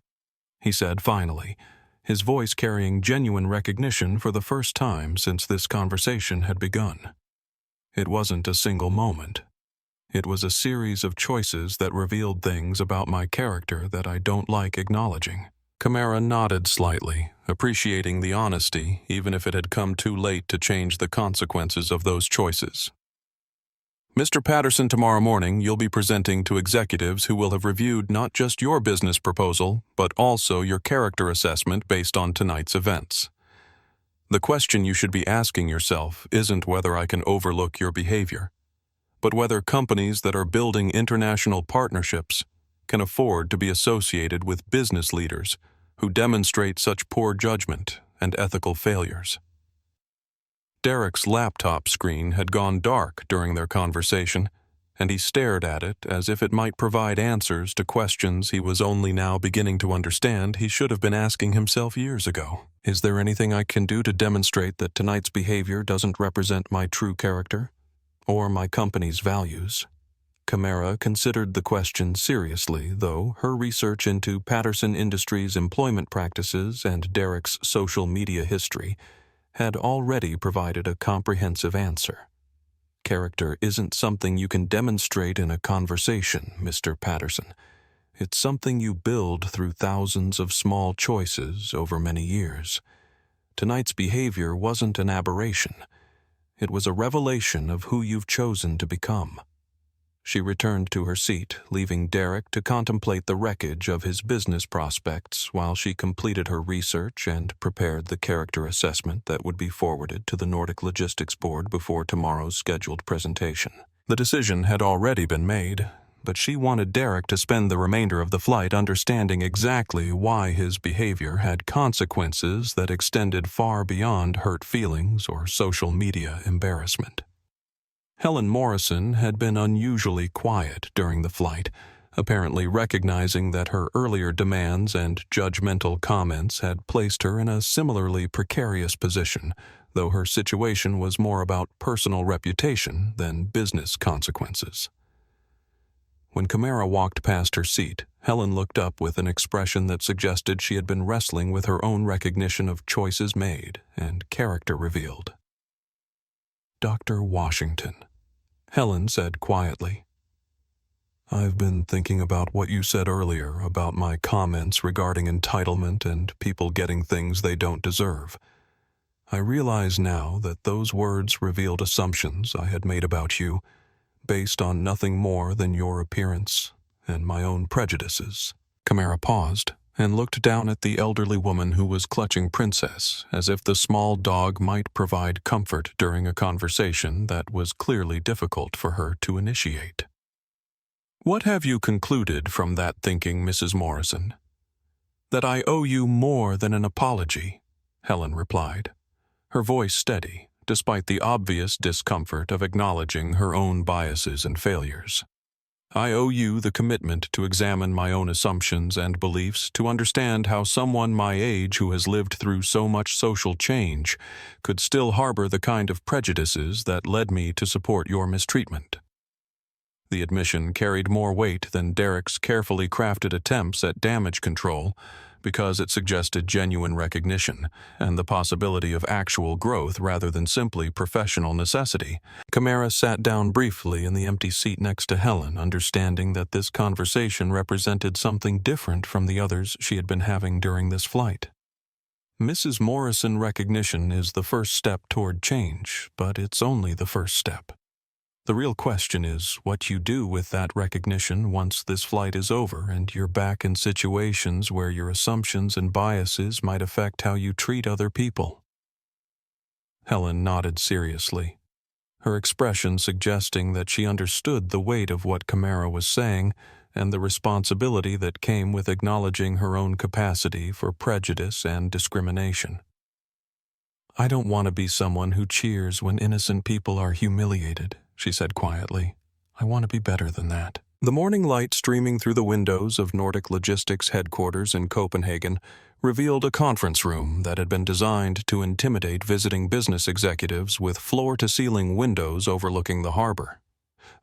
he said finally, his voice carrying genuine recognition for the first time since this conversation had begun. It wasn't a single moment. It was a series of choices that revealed things about my character that I don't like acknowledging. Camara nodded slightly, appreciating the honesty, even if it had come too late to change the consequences of those choices. "Mr. Patterson, tomorrow morning you'll be presenting to executives who will have reviewed not just your business proposal, but also your character assessment based on tonight's events. The question you should be asking yourself isn't whether I can overlook your behavior, but whether companies that are building international partnerships can afford to be associated with business leaders who demonstrate such poor judgment and ethical failures." Derek's laptop screen had gone dark during their conversation, and he stared at it as if it might provide answers to questions he was only now beginning to understand he should have been asking himself years ago. "Is there anything I can do to demonstrate that tonight's behavior doesn't represent my true character or my company's values?" Camara considered the question seriously, though her research into Patterson Industries' employment practices and Derek's social media history had already provided a comprehensive answer. "Character isn't something you can demonstrate in a conversation, Mr. Patterson. It's something you build through thousands of small choices over many years. Tonight's behavior wasn't an aberration. It was a revelation of who you've chosen to become." She returned to her seat, leaving Derek to contemplate the wreckage of his business prospects while she completed her research and prepared the character assessment that would be forwarded to the Nordic Logistics Board before tomorrow's scheduled presentation. The decision had already been made, but she wanted Derek to spend the remainder of the flight understanding exactly why his behavior had consequences that extended far beyond hurt feelings or social media embarrassment. Helen Morrison had been unusually quiet during the flight, apparently recognizing that her earlier demands and judgmental comments had placed her in a similarly precarious position, though her situation was more about personal reputation than business consequences. When Camara walked past her seat, Helen looked up with an expression that suggested she had been wrestling with her own recognition of choices made and character revealed. "Dr. Washington," Helen said quietly, "I've been thinking about what you said earlier about my comments regarding entitlement and people getting things they don't deserve. I realize now that those words revealed assumptions I had made about you, based on nothing more than your appearance and my own prejudices." Camara paused and looked down at the elderly woman who was clutching Princess, as if the small dog might provide comfort during a conversation that was clearly difficult for her to initiate. "What have you concluded from that thinking, Mrs. Morrison?" "That I owe you more than an apology," Helen replied, her voice steady, despite the obvious discomfort of acknowledging her own biases and failures. "I owe you the commitment to examine my own assumptions and beliefs to understand how someone my age who has lived through so much social change could still harbor the kind of prejudices that led me to support your mistreatment." The admission carried more weight than Derek's carefully crafted attempts at damage control, because it suggested genuine recognition and the possibility of actual growth rather than simply professional necessity. Camara sat down briefly in the empty seat next to Helen, understanding that this conversation represented something different from the others she had been having during this flight. Mrs. Morrison recognition is the first step toward change, but it's only the first step. The real question is what you do with that recognition once this flight is over and you're back in situations where your assumptions and biases might affect how you treat other people. Helen nodded seriously, her expression suggesting that she understood the weight of what Camara was saying and the responsibility that came with acknowledging her own capacity for prejudice and discrimination. "I don't want to be someone who cheers when innocent people are humiliated," she said quietly. "I want to be better than that." The morning light streaming through the windows of Nordic Logistics headquarters in Copenhagen revealed a conference room that had been designed to intimidate visiting business executives with floor-to-ceiling windows overlooking the harbor.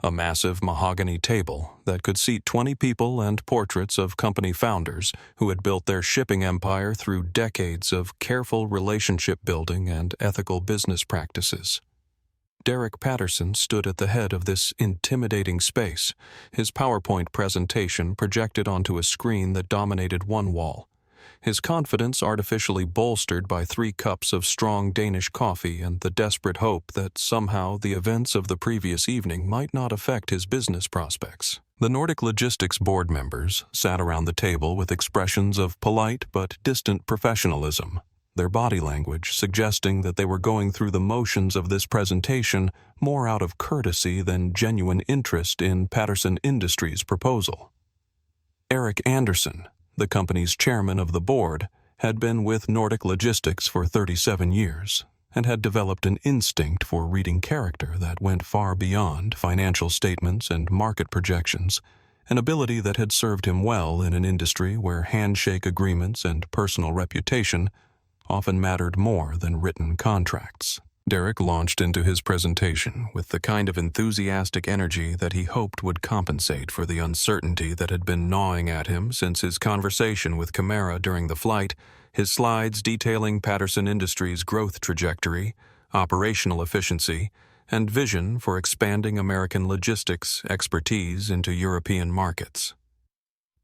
A massive mahogany table that could seat 20 people and portraits of company founders who had built their shipping empire through decades of careful relationship building and ethical business practices. Derek Patterson stood at the head of this intimidating space, his PowerPoint presentation projected onto a screen that dominated one wall, his confidence artificially bolstered by 3 cups of strong Danish coffee and the desperate hope that somehow the events of the previous evening might not affect his business prospects. The Nordic Logistics board members sat around the table with expressions of polite but distant professionalism, their body language suggesting that they were going through the motions of this presentation more out of courtesy than genuine interest in Patterson Industries' proposal. Eric Anderson, the company's chairman of the board, had been with Nordic Logistics for 37 years and had developed an instinct for reading character that went far beyond financial statements and market projections, an ability that had served him well in an industry where handshake agreements and personal reputation often mattered more than written contracts. Derek launched into his presentation with the kind of enthusiastic energy that he hoped would compensate for the uncertainty that had been gnawing at him since his conversation with Camara during the flight, his slides detailing Patterson Industries' growth trajectory, operational efficiency, and vision for expanding American logistics expertise into European markets.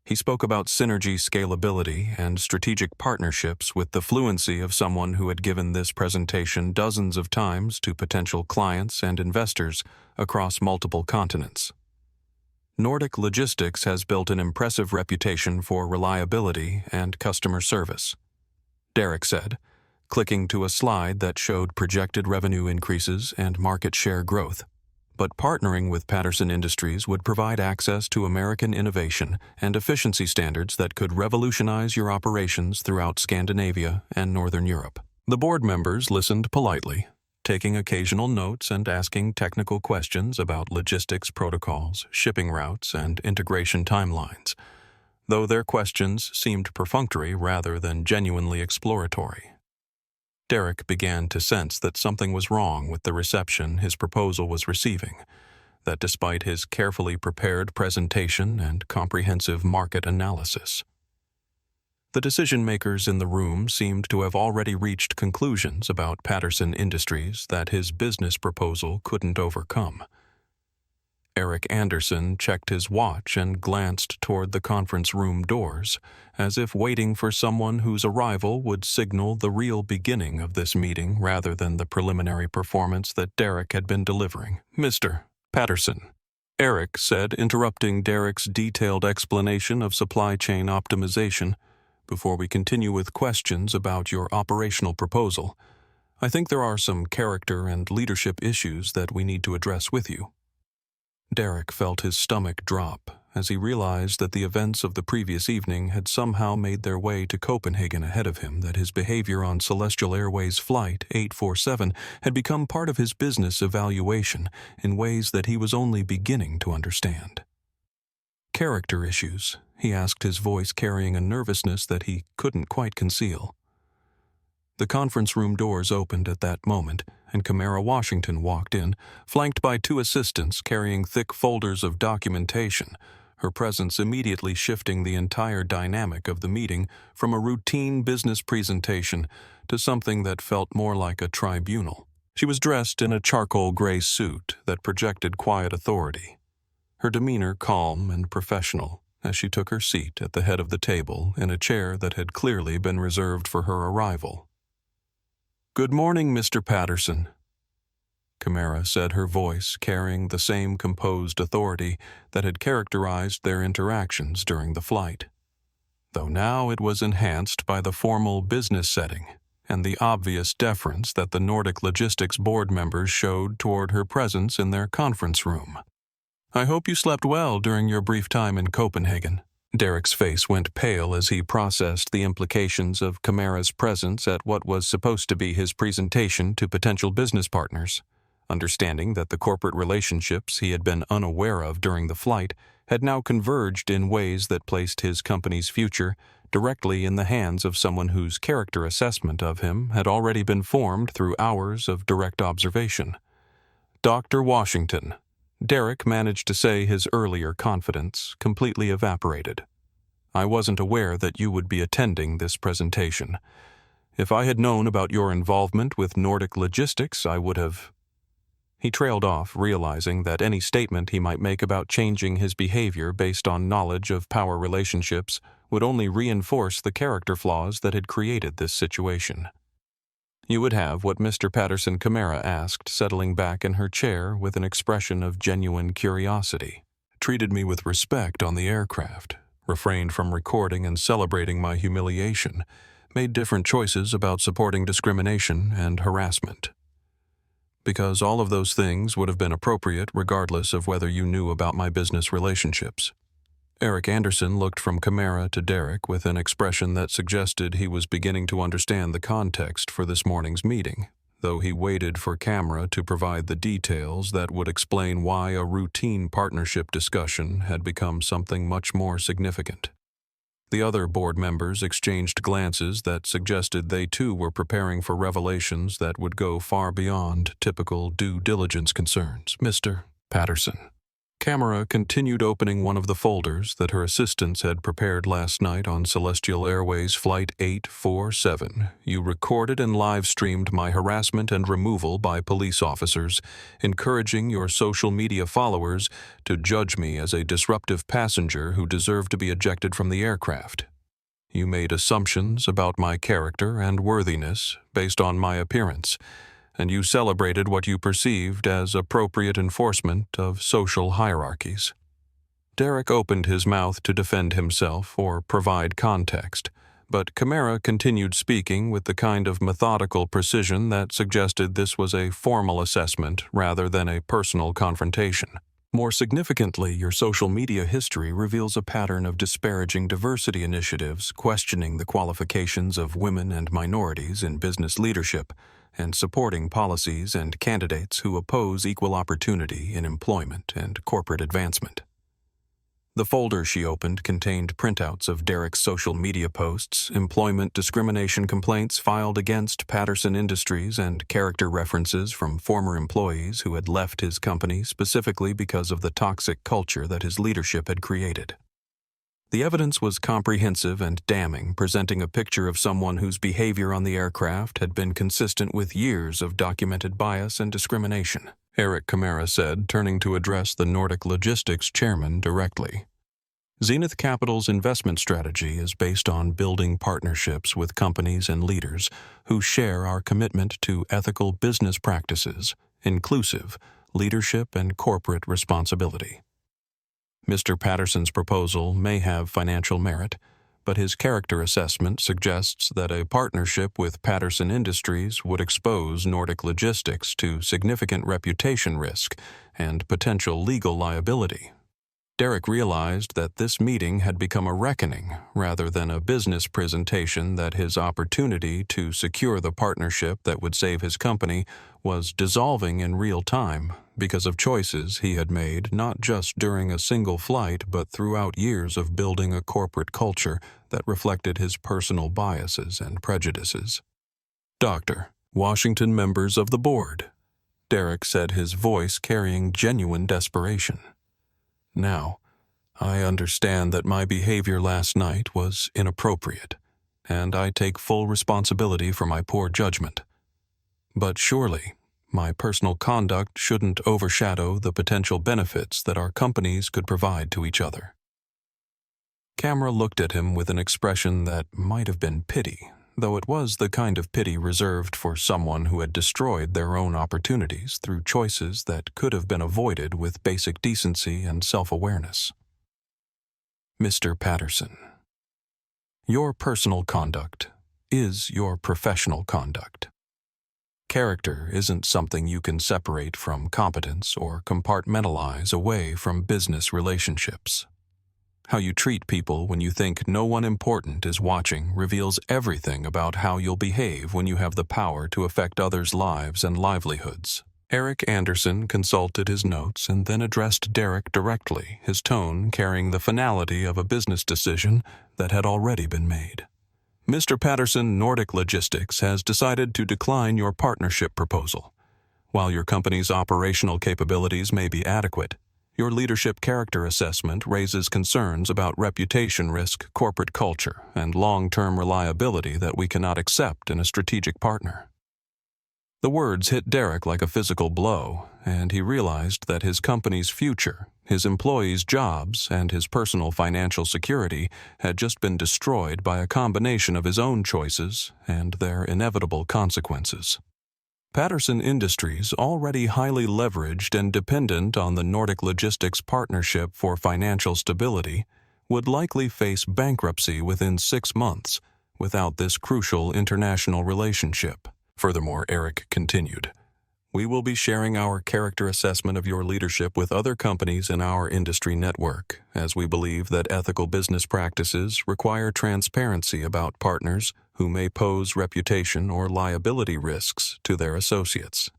He spoke about synergy scalability and strategic partnerships with the fluency of someone who had given this presentation dozens of times to potential clients and investors across multiple continents. Nordic Logistics has built an impressive reputation for reliability and customer service, Derek said, clicking to a slide that showed projected revenue increases and market share growth. But partnering with Patterson Industries would provide access to American innovation and efficiency standards that could revolutionize your operations throughout Scandinavia and Northern Europe. The board members listened politely, taking occasional notes and asking technical questions about logistics protocols, shipping routes, and integration timelines, though their questions seemed perfunctory rather than genuinely exploratory. Derek began to sense that something was wrong with the reception his proposal was receiving, that despite his carefully prepared presentation and comprehensive market analysis, the decision-makers in the room seemed to have already reached conclusions about Patterson Industries that his business proposal couldn't overcome. Eric Anderson checked his watch and glanced toward the conference room doors, as if waiting for someone whose arrival would signal the real beginning of this meeting rather than the preliminary performance that Derek had been delivering. "Mr. Patterson," Eric said, interrupting Derek's detailed explanation of supply chain optimization, "before we continue with questions about your operational proposal, I think there are some character and leadership issues that we need to address with you." Derek felt his stomach drop as he realized that the events of the previous evening had somehow made their way to Copenhagen ahead of him, that his behavior on Celestial Airways Flight 847 had become part of his business evaluation in ways that he was only beginning to understand. "Character issues?" he asked, his voice carrying a nervousness that he couldn't quite conceal. The conference room doors opened at that moment, and Camara Washington walked in, flanked by 2 assistants carrying thick folders of documentation, her presence immediately shifting the entire dynamic of the meeting from a routine business presentation to something that felt more like a tribunal. She was dressed in a charcoal gray suit that projected quiet authority, her demeanor calm and professional as she took her seat at the head of the table in a chair that had clearly been reserved for her arrival. "Good morning, Mr. Patterson," Camara said, her voice carrying the same composed authority that had characterized their interactions during the flight, though now it was enhanced by the formal business setting and the obvious deference that the Nordic Logistics board members showed toward her presence in their conference room. "I hope you slept well during your brief time in Copenhagen." Derek's face went pale as he processed the implications of Camara's presence at what was supposed to be his presentation to potential business partners, understanding that the corporate relationships he had been unaware of during the flight had now converged in ways that placed his company's future directly in the hands of someone whose character assessment of him had already been formed through hours of direct observation. Dr. Washington. Derek managed to say his earlier confidence completely evaporated. I wasn't aware that you would be attending this presentation. If I had known about your involvement with Nordic Logistics, I would have... He trailed off, realizing that any statement he might make about changing his behavior based on knowledge of power relationships would only reinforce the character flaws that had created this situation. You would have what Mr. Patterson Camara asked, settling back in her chair with an expression of genuine curiosity. Treated me with respect on the aircraft, refrained from recording and celebrating my humiliation, made different choices about supporting discrimination and harassment. Because all of those things would have been appropriate regardless of whether you knew about my business relationships. Eric Anderson looked from Camara to Derek with an expression that suggested he was beginning to understand the context for this morning's meeting, though he waited for Camara to provide the details that would explain why a routine partnership discussion had become something much more significant. The other board members exchanged glances that suggested they too were preparing for revelations that would go far beyond typical due diligence concerns. Mr. Patterson. Camara continued opening one of the folders that her assistants had prepared last night on Celestial Airways Flight 847. You recorded and live-streamed my harassment and removal by police officers, encouraging your social media followers to judge me as a disruptive passenger who deserved to be ejected from the aircraft. You made assumptions about my character and worthiness based on my appearance, and you celebrated what you perceived as appropriate enforcement of social hierarchies. Derek opened his mouth to defend himself or provide context, but Camara continued speaking with the kind of methodical precision that suggested this was a formal assessment rather than a personal confrontation. More significantly, your social media history reveals a pattern of disparaging diversity initiatives, questioning the qualifications of women and minorities in business leadership, and supporting policies and candidates who oppose equal opportunity in employment and corporate advancement. The folder she opened contained printouts of Derek's social media posts, employment discrimination complaints filed against Patterson Industries, and character references from former employees who had left his company specifically because of the toxic culture that his leadership had created. The evidence was comprehensive and damning, presenting a picture of someone whose behavior on the aircraft had been consistent with years of documented bias and discrimination, Eric Camara said, turning to address the Nordic Logistics chairman directly. Zenith Capital's investment strategy is based on building partnerships with companies and leaders who share our commitment to ethical business practices, inclusive leadership, and corporate responsibility. Mr. Patterson's proposal may have financial merit, but his character assessment suggests that a partnership with Patterson Industries would expose Nordic Logistics to significant reputation risk and potential legal liability. Derek realized that this meeting had become a reckoning rather than a business presentation, that his opportunity to secure the partnership that would save his company was dissolving in real time because of choices he had made not just during a single flight but throughout years of building a corporate culture that reflected his personal biases and prejudices. Dr. Washington, members of the board, Derek said, his voice carrying genuine desperation. Now, I understand that my behavior last night was inappropriate, and I take full responsibility for my poor judgment. But surely, my personal conduct shouldn't overshadow the potential benefits that our companies could provide to each other. Camara looked at him with an expression that might have been pity, though it was the kind of pity reserved for someone who had destroyed their own opportunities through choices that could have been avoided with basic decency and self-awareness. Mr. Patterson, your personal conduct is your professional conduct. Character isn't something you can separate from competence or compartmentalize away from business relationships. How you treat people when you think no one important is watching reveals everything about how you'll behave when you have the power to affect others' lives and livelihoods. Eric Anderson consulted his notes and then addressed Derek directly, his tone carrying the finality of a business decision that had already been made. Mr. Patterson, Nordic Logistics has decided to decline your partnership proposal. While your company's operational capabilities may be adequate, your leadership character assessment raises concerns about reputation risk, corporate culture, and long-term reliability that we cannot accept in a strategic partner. The words hit Derek like a physical blow, and he realized that his company's future, his employees' jobs, and his personal financial security had just been destroyed by a combination of his own choices and their inevitable consequences. Patterson Industries, already highly leveraged and dependent on the Nordic Logistics partnership for financial stability, would likely face bankruptcy within 6 months without this crucial international relationship. Furthermore, Eric continued, "We will be sharing our character assessment of your leadership with other companies in our industry network, as we believe that ethical business practices require transparency about partners who may pose reputation or liability risks to their associates."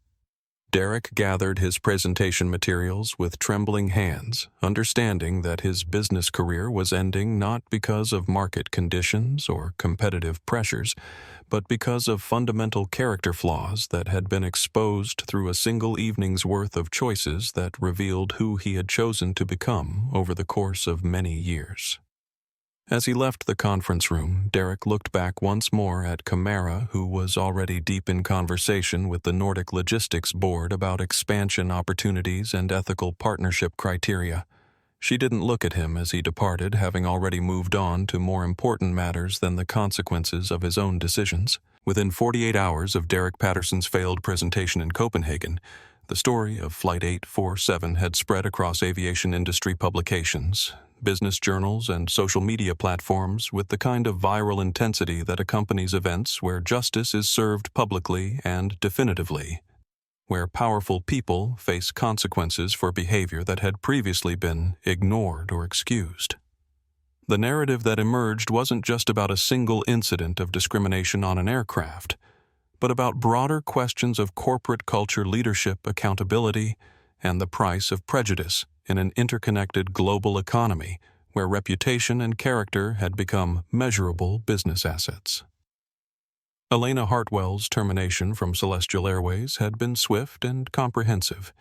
Derek gathered his presentation materials with trembling hands, understanding that his business career was ending not because of market conditions or competitive pressures, but because of fundamental character flaws that had been exposed through a single evening's worth of choices that revealed who he had chosen to become over the course of many years. As he left the conference room, Derek looked back once more at Camara, who was already deep in conversation with the Nordic Logistics Board about expansion opportunities and ethical partnership criteria. She didn't look at him as he departed, having already moved on to more important matters than the consequences of his own decisions. Within 48 hours of Derek Patterson's failed presentation in Copenhagen, the story of Flight 847 had spread across aviation industry publications, business journals, and social media platforms with the kind of viral intensity that accompanies events where justice is served publicly and definitively, where powerful people face consequences for behavior that had previously been ignored or excused. The narrative that emerged wasn't just about a single incident of discrimination on an aircraft, but about broader questions of corporate culture, leadership, accountability, and the price of prejudice in an interconnected global economy where reputation and character had become measurable business assets. Elena Hartwell's termination from Celestial Airways had been swift and comprehensive,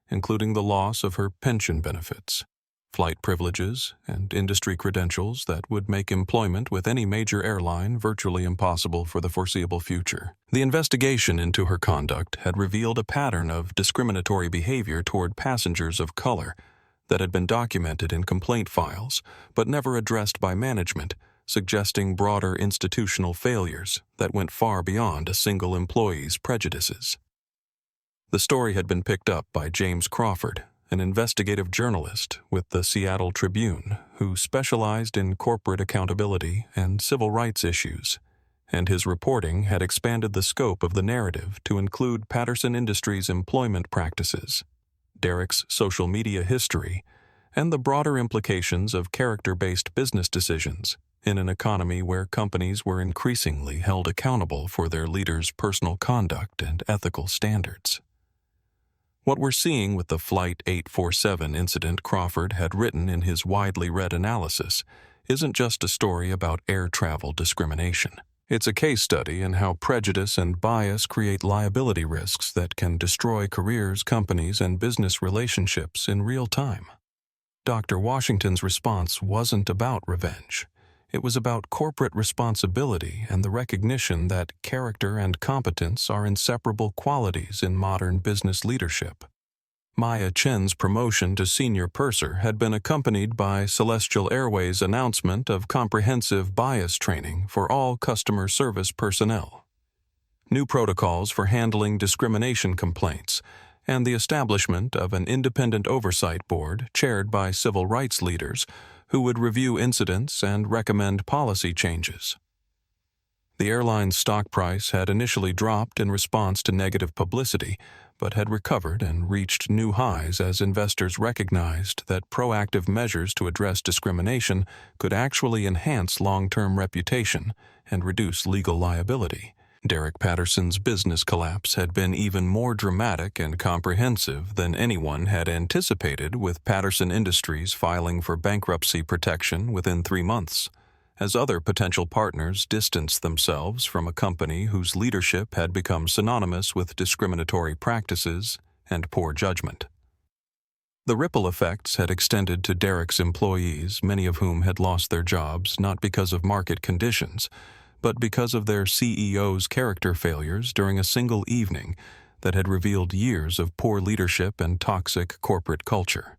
including the loss of her pension benefits, flight privileges, and industry credentials that would make employment with any major airline virtually impossible for the foreseeable future. The investigation into her conduct had revealed a pattern of discriminatory behavior toward passengers of color that had been documented in complaint files but never addressed by management, suggesting broader institutional failures that went far beyond a single employee's prejudices. The story had been picked up by James Crawford, an investigative journalist with the Seattle Tribune who specialized in corporate accountability and civil rights issues, and his reporting had expanded the scope of the narrative to include Patterson Industries' employment practices, Derek's social media history, and the broader implications of character-based business decisions in an economy where companies were increasingly held accountable for their leaders' personal conduct and ethical standards. What we're seeing with the Flight 847 incident Crawford had written in his widely read analysis isn't just a story about air travel discrimination. It's a case study in how prejudice and bias create liability risks that can destroy careers, companies, and business relationships in real time. Dr. Washington's response wasn't about revenge. It was about corporate responsibility and the recognition that character and competence are inseparable qualities in modern business leadership. Maya Chen's promotion to senior purser had been accompanied by Celestial Airways' announcement of comprehensive bias training for all customer service personnel, new protocols for handling discrimination complaints, and the establishment of an independent oversight board chaired by civil rights leaders who would review incidents and recommend policy changes. The airline's stock price had initially dropped in response to negative publicity, but had recovered and reached new highs as investors recognized that proactive measures to address discrimination could actually enhance long-term reputation and reduce legal liability. Derek Patterson's business collapse had been even more dramatic and comprehensive than anyone had anticipated, with Patterson Industries filing for bankruptcy protection within 3 months, as other potential partners distanced themselves from a company whose leadership had become synonymous with discriminatory practices and poor judgment. The ripple effects had extended to Derek's employees, many of whom had lost their jobs not because of market conditions, but because of their CEO's character failures during a single evening that had revealed years of poor leadership and toxic corporate culture.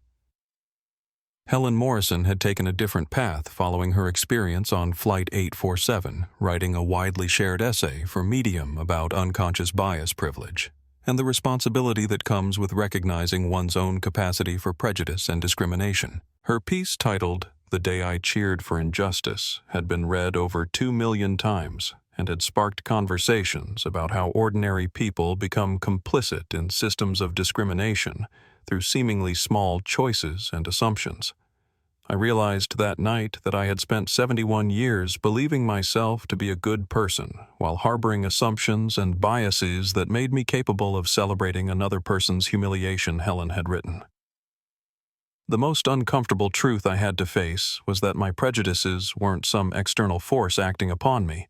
Helen Morrison had taken a different path following her experience on Flight 847, writing a widely shared essay for Medium about unconscious bias privilege and the responsibility that comes with recognizing one's own capacity for prejudice and discrimination. Her piece, titled "The Day I Cheered for Injustice," had been read over 2 million times and had sparked conversations about how ordinary people become complicit in systems of discrimination through seemingly small choices and assumptions. I realized that night that I had spent 71 years believing myself to be a good person while harboring assumptions and biases that made me capable of celebrating another person's humiliation, Helen had written. The most uncomfortable truth I had to face was that my prejudices weren't some external force acting upon me,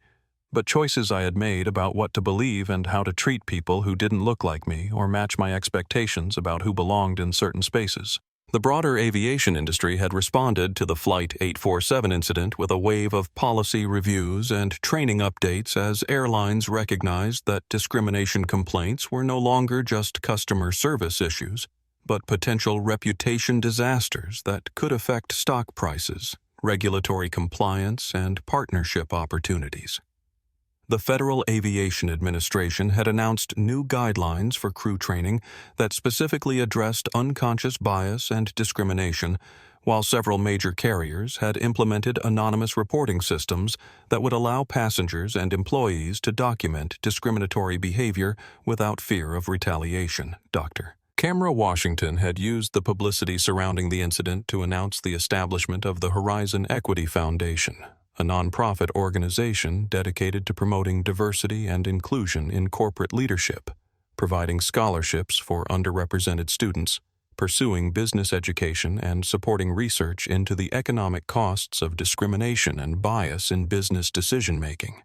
but choices I had made about what to believe and how to treat people who didn't look like me or match my expectations about who belonged in certain spaces. The broader aviation industry had responded to the Flight 847 incident with a wave of policy reviews and training updates as airlines recognized that discrimination complaints were no longer just customer service issues, but potential reputation disasters that could affect stock prices, regulatory compliance, and partnership opportunities. The Federal Aviation Administration had announced new guidelines for crew training that specifically addressed unconscious bias and discrimination, while several major carriers had implemented anonymous reporting systems that would allow passengers and employees to document discriminatory behavior without fear of retaliation. Dr. Camara Washington had used the publicity surrounding the incident to announce the establishment of the Horizon Equity Foundation, a nonprofit organization dedicated to promoting diversity and inclusion in corporate leadership, providing scholarships for underrepresented students, pursuing business education, and supporting research into the economic costs of discrimination and bias in business decision-making.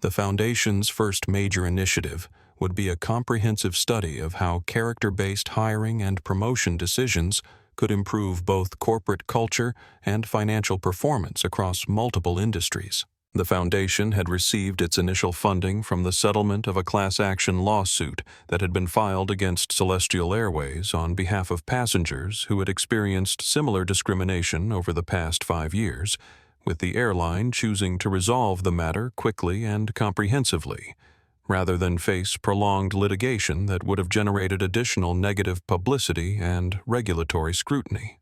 The Foundation's first major initiative would be a comprehensive study of how character-based hiring and promotion decisions could improve both corporate culture and financial performance across multiple industries. The Foundation had received its initial funding from the settlement of a class action lawsuit that had been filed against Celestial Airways on behalf of passengers who had experienced similar discrimination over the past 5 years, with the airline choosing to resolve the matter quickly and comprehensively, rather than face prolonged litigation that would have generated additional negative publicity and regulatory scrutiny.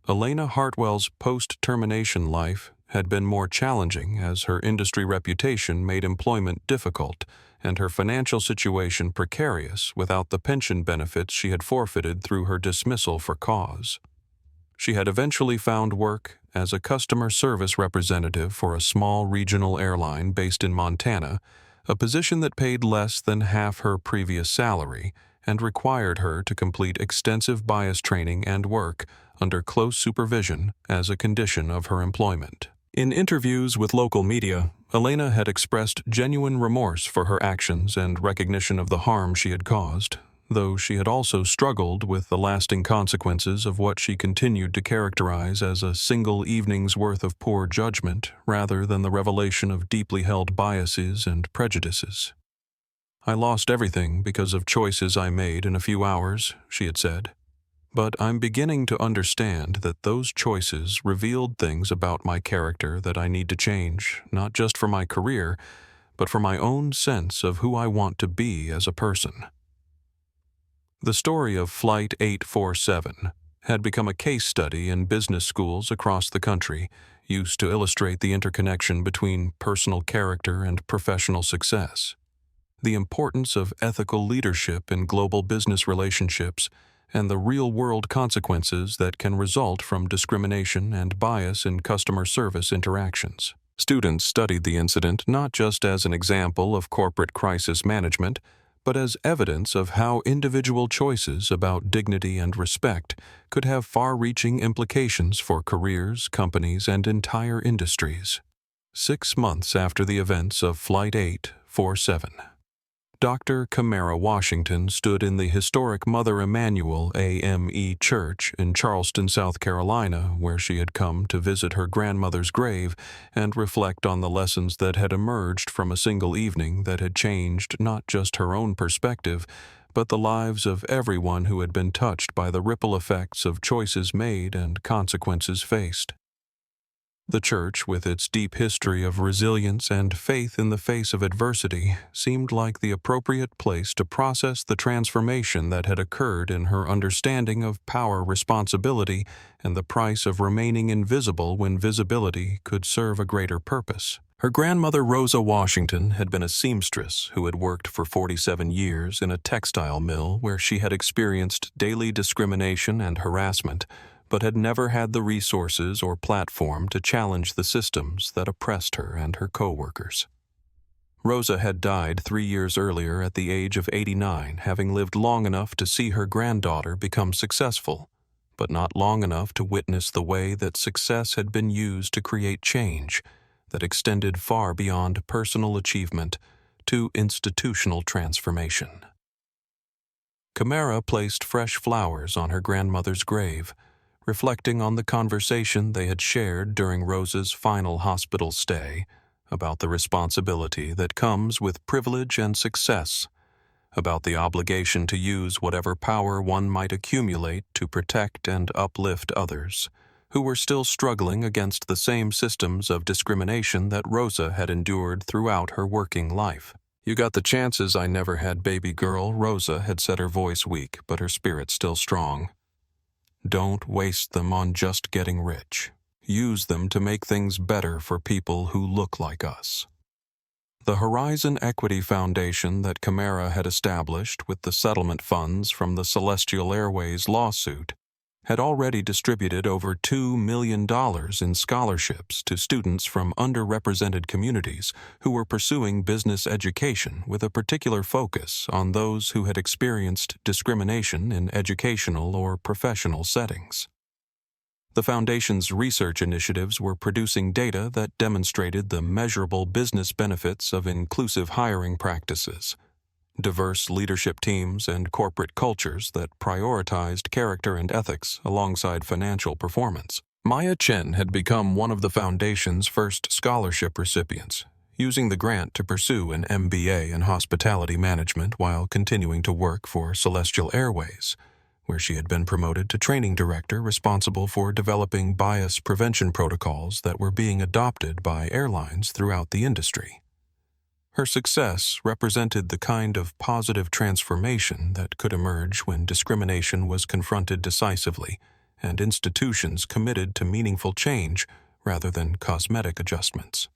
Elena Hartwell's post-termination life had been more challenging as her industry reputation made employment difficult and her financial situation precarious without the pension benefits she had forfeited through her dismissal for cause. She had eventually found work as a customer service representative for a small regional airline based in Montana, a position that paid less than half her previous salary and required her to complete extensive bias training and work under close supervision as a condition of her employment. In interviews with local media, Elena had expressed genuine remorse for her actions and recognition of the harm she had caused, though she had also struggled with the lasting consequences of what she continued to characterize as a single evening's worth of poor judgment rather than the revelation of deeply held biases and prejudices. "I lost everything because of choices I made in a few hours," she had said. "But I'm beginning to understand that those choices revealed things about my character that I need to change, not just for my career, but for my own sense of who I want to be as a person." The story of Flight 847 had become a case study in business schools across the country, used to illustrate the interconnection between personal character and professional success, the importance of ethical leadership in global business relationships, and the real-world consequences that can result from discrimination and bias in customer service interactions. Students studied the incident not just as an example of corporate crisis management, but as evidence of how individual choices about dignity and respect could have far-reaching implications for careers, companies, and entire industries. 6 months after the events of Flight 847, Dr. Camara Washington stood in the historic Mother Emanuel AME Church in Charleston, South Carolina, where she had come to visit her grandmother's grave and reflect on the lessons that had emerged from a single evening that had changed not just her own perspective, but the lives of everyone who had been touched by the ripple effects of choices made and consequences faced. The church, with its deep history of resilience and faith in the face of adversity, seemed like the appropriate place to process the transformation that had occurred in her understanding of power responsibility and the price of remaining invisible when visibility could serve a greater purpose. Her grandmother, Rosa Washington, had been a seamstress who had worked for 47 years in a textile mill where she had experienced daily discrimination and harassment, but had never had the resources or platform to challenge the systems that oppressed her and her co-workers. Rosa had died 3 years earlier at the age of 89, having lived long enough to see her granddaughter become successful, but not long enough to witness the way that success had been used to create change that extended far beyond personal achievement to institutional transformation. Camara placed fresh flowers on her grandmother's grave, reflecting on the conversation they had shared during Rosa's final hospital stay about the responsibility that comes with privilege and success, about the obligation to use whatever power one might accumulate to protect and uplift others, who were still struggling against the same systems of discrimination that Rosa had endured throughout her working life. "You got the chances I never had, baby girl," Rosa had said, her voice weak, but her spirit still strong. "Don't waste them on just getting rich. Use them to make things better for people who look like us." The Horizon Equity Foundation that Camara had established with the settlement funds from the Celestial Airways lawsuit had already distributed over $2 million in scholarships to students from underrepresented communities who were pursuing business education with a particular focus on those who had experienced discrimination in educational or professional settings. The Foundation's research initiatives were producing data that demonstrated the measurable business benefits of inclusive hiring practices, diverse leadership teams, and corporate cultures that prioritized character and ethics alongside financial performance. Maya Chen had become one of the Foundation's first scholarship recipients, using the grant to pursue an MBA in hospitality management while continuing to work for Celestial Airways, where she had been promoted to training director responsible for developing bias prevention protocols that were being adopted by airlines throughout the industry. Her success represented the kind of positive transformation that could emerge when discrimination was confronted decisively and institutions committed to meaningful change rather than cosmetic adjustments.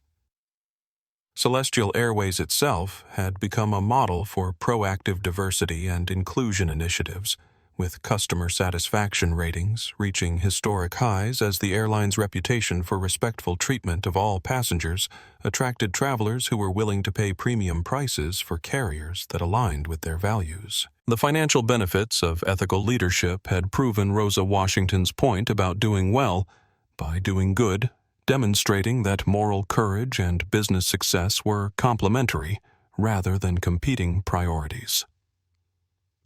Celestial Airways itself had become a model for proactive diversity and inclusion initiatives, with customer satisfaction ratings reaching historic highs as the airline's reputation for respectful treatment of all passengers attracted travelers who were willing to pay premium prices for carriers that aligned with their values. The financial benefits of ethical leadership had proven Rosa Washington's point about doing well by doing good, demonstrating that moral courage and business success were complementary rather than competing priorities.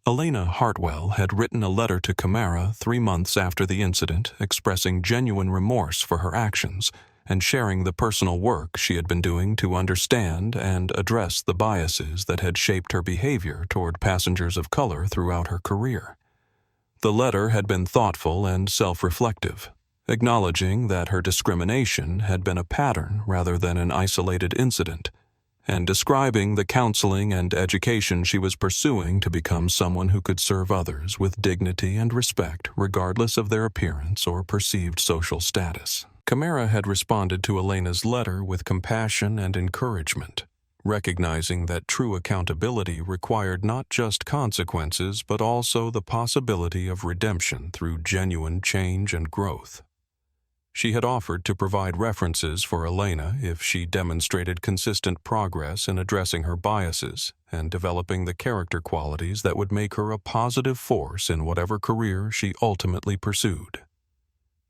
Elena Hartwell had written a letter to Camara 3 months after the incident expressing genuine remorse for her actions and sharing the personal work she had been doing to understand and address the biases that had shaped her behavior toward passengers of color throughout her career. The letter had been thoughtful and self-reflective, acknowledging that her discrimination had been a pattern rather than an isolated incident, and describing the counseling and education she was pursuing to become someone who could serve others with dignity and respect regardless of their appearance or perceived social status. Camara had responded to Elena's letter with compassion and encouragement, recognizing that true accountability required not just consequences but also the possibility of redemption through genuine change and growth. She had offered to provide references for Elena if she demonstrated consistent progress in addressing her biases and developing the character qualities that would make her a positive force in whatever career she ultimately pursued.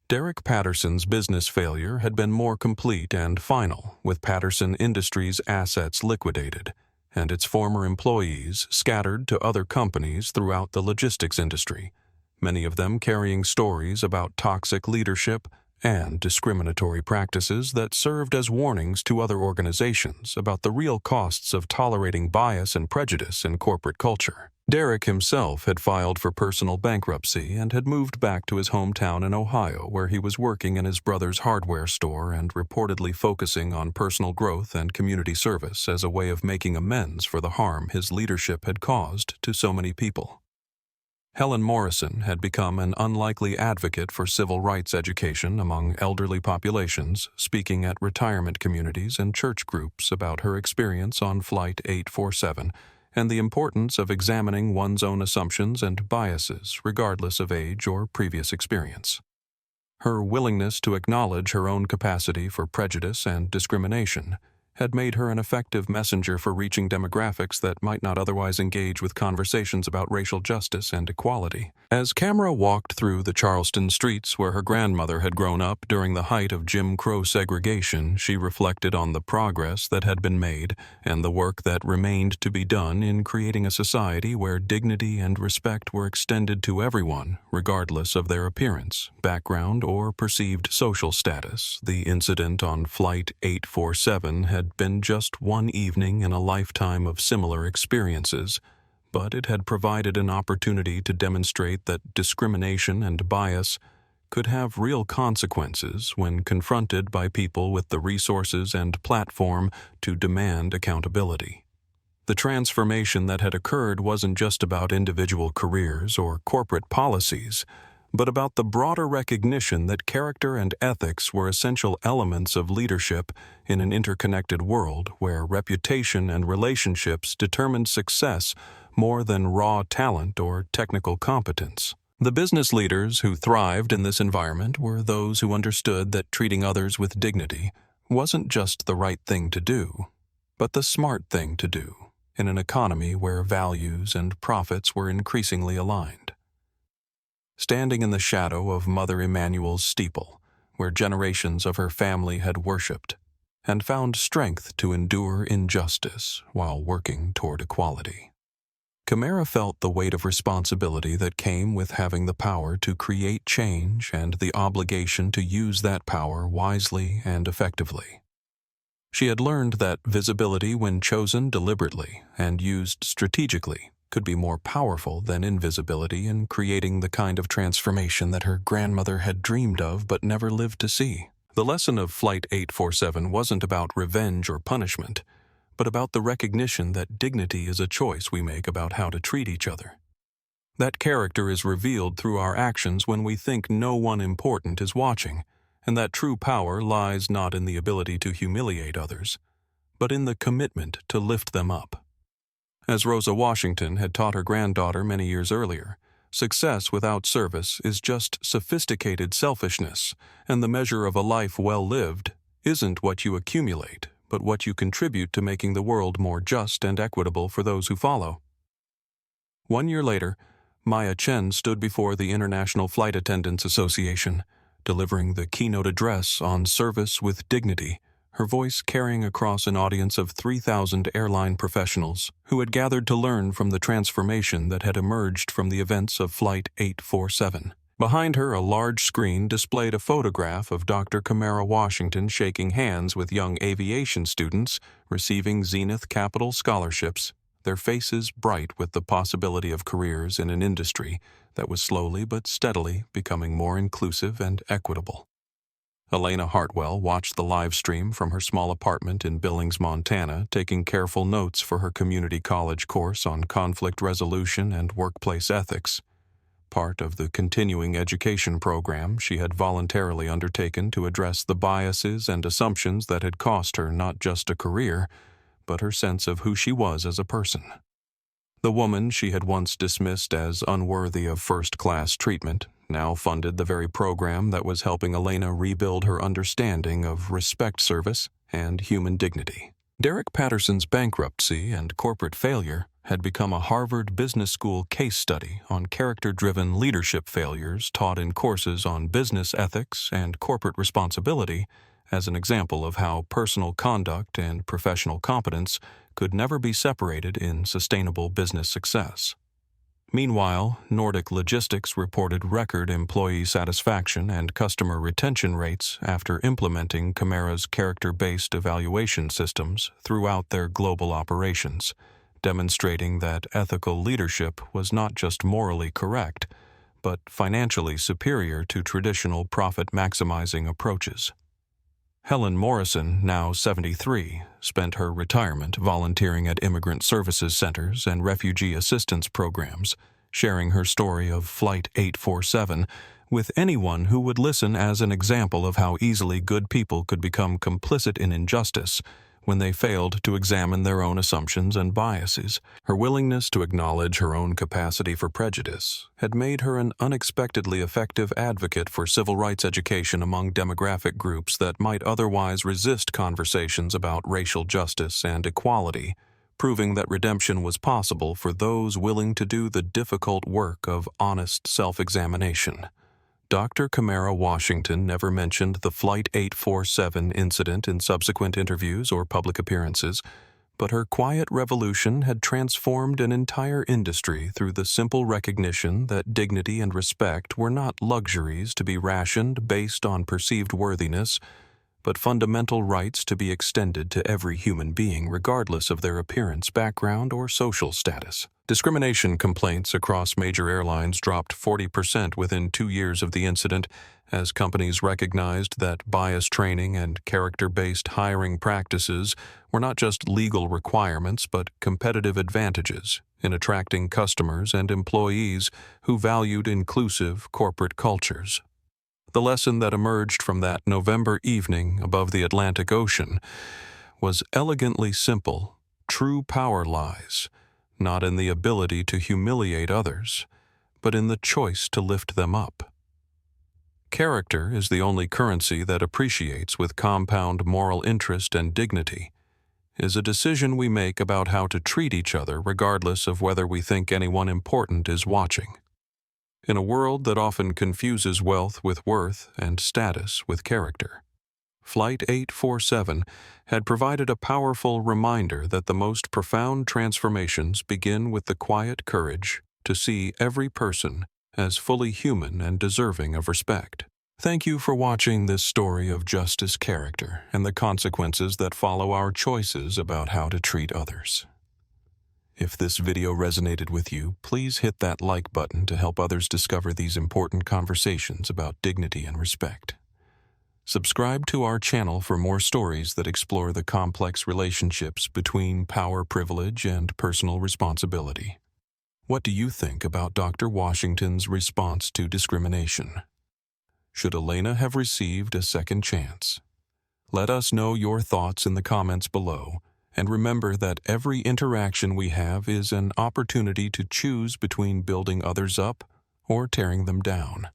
Derek Patterson's business failure had been more complete and final, with Patterson Industries' assets liquidated and its former employees scattered to other companies throughout the logistics industry, many of them carrying stories about toxic leadership and discriminatory practices that served as warnings to other organizations about the real costs of tolerating bias and prejudice in corporate culture. Derek himself had filed for personal bankruptcy and had moved back to his hometown in Ohio, where he was working in his brother's hardware store and reportedly focusing on personal growth and community service as a way of making amends for the harm his leadership had caused to so many people. Helen Morrison had become an unlikely advocate for civil rights education among elderly populations, speaking at retirement communities and church groups about her experience on Flight 847 and the importance of examining one's own assumptions and biases regardless of age or previous experience. Her willingness to acknowledge her own capacity for prejudice and discrimination had made her an effective messenger for reaching demographics that might not otherwise engage with conversations about racial justice and equality. As Camara walked through the Charleston streets where her grandmother had grown up during the height of Jim Crow segregation, she reflected on the progress that had been made and the work that remained to be done in creating a society where dignity and respect were extended to everyone, regardless of their appearance, background, or perceived social status. The incident on Flight 847 had been just one evening in a lifetime of similar experiences, but it had provided an opportunity to demonstrate that discrimination and bias could have real consequences when confronted by people with the resources and platform to demand accountability. The transformation that had occurred wasn't just about individual careers or corporate policies, but about the broader recognition that character and ethics were essential elements of leadership in an interconnected world where reputation and relationships determined success more than raw talent or technical competence. The business leaders who thrived in this environment were those who understood that treating others with dignity wasn't just the right thing to do, but the smart thing to do in an economy where values and profits were increasingly aligned. Standing in the shadow of Mother Emanuel's steeple, where generations of her family had worshipped, and found strength to endure injustice while working toward equality, Camara felt the weight of responsibility that came with having the power to create change and the obligation to use that power wisely and effectively. She had learned that visibility, when chosen deliberately and used strategically, could be more powerful than invisibility in creating the kind of transformation that her grandmother had dreamed of but never lived to see. The lesson of Flight 847 wasn't about revenge or punishment, but about the recognition that dignity is a choice we make about how to treat each other. That character is revealed through our actions when we think no one important is watching, and that true power lies not in the ability to humiliate others, but in the commitment to lift them up. As Rosa Washington had taught her granddaughter many years earlier, success without service is just sophisticated selfishness, and the measure of a life well lived isn't what you accumulate, but what you contribute to making the world more just and equitable for those who follow. 1 year later, Maya Chen stood before the International Flight Attendants Association, delivering the keynote address on service with dignity, her voice carrying across an audience of 3,000 airline professionals who had gathered to learn from the transformation that had emerged from the events of Flight 847. Behind her, a large screen displayed a photograph of Dr. Camara Washington shaking hands with young aviation students receiving Zenith Capital scholarships, their faces bright with the possibility of careers in an industry that was slowly but steadily becoming more inclusive and equitable. Elena Hartwell watched the live stream from her small apartment in Billings, Montana, taking careful notes for her community college course on conflict resolution and workplace ethics, part of the continuing education program she had voluntarily undertaken to address the biases and assumptions that had cost her not just a career, but her sense of who she was as a person. The woman she had once dismissed as unworthy of first-class treatment now funded the very program that was helping Elena rebuild her understanding of respect service and human dignity. Derek Patterson's bankruptcy and corporate failure had become a Harvard Business School case study on character-driven leadership failures taught in courses on business ethics and corporate responsibility as an example of how personal conduct and professional competence could never be separated in sustainable business success. Meanwhile, Nordic Logistics reported record employee satisfaction and customer retention rates after implementing Camara's character-based evaluation systems throughout their global operations, demonstrating that ethical leadership was not just morally correct, but financially superior to traditional profit-maximizing approaches. Helen Morrison, now 73, spent her retirement volunteering at immigrant services centers and refugee assistance programs, sharing her story of Flight 847 with anyone who would listen as an example of how easily good people could become complicit in injustice when they failed to examine their own assumptions and biases. Her willingness to acknowledge her own capacity for prejudice had made her an unexpectedly effective advocate for civil rights education among demographic groups that might otherwise resist conversations about racial justice and equality, proving that redemption was possible for those willing to do the difficult work of honest self-examination. Dr. Camara Washington never mentioned the Flight 847 incident in subsequent interviews or public appearances, but her quiet revolution had transformed an entire industry through the simple recognition that dignity and respect were not luxuries to be rationed based on perceived worthiness, but fundamental rights to be extended to every human being regardless of their appearance, background, or social status. Discrimination complaints across major airlines dropped 40% within 2 years of the incident as companies recognized that bias training and character-based hiring practices were not just legal requirements but competitive advantages in attracting customers and employees who valued inclusive corporate cultures. The lesson that emerged from that November evening above the Atlantic Ocean was elegantly simple. True power lies not in the ability to humiliate others, but in the choice to lift them up. Character is the only currency that appreciates with compound moral interest and dignity, is a decision we make about how to treat each other regardless of whether we think anyone important is watching. In a world that often confuses wealth with worth and status with character, Flight 847 had provided a powerful reminder that the most profound transformations begin with the quiet courage to see every person as fully human and deserving of respect. Thank you for watching this story of justice, character, and the consequences that follow our choices about how to treat others. If this video resonated with you, please hit that like button to help others discover these important conversations about dignity and respect. Subscribe to our channel for more stories that explore the complex relationships between power, privilege, and personal responsibility. What do you think about Dr. Washington's response to discrimination? Should Elena have received a second chance? Let us know your thoughts in the comments below, and remember that every interaction we have is an opportunity to choose between building others up or tearing them down.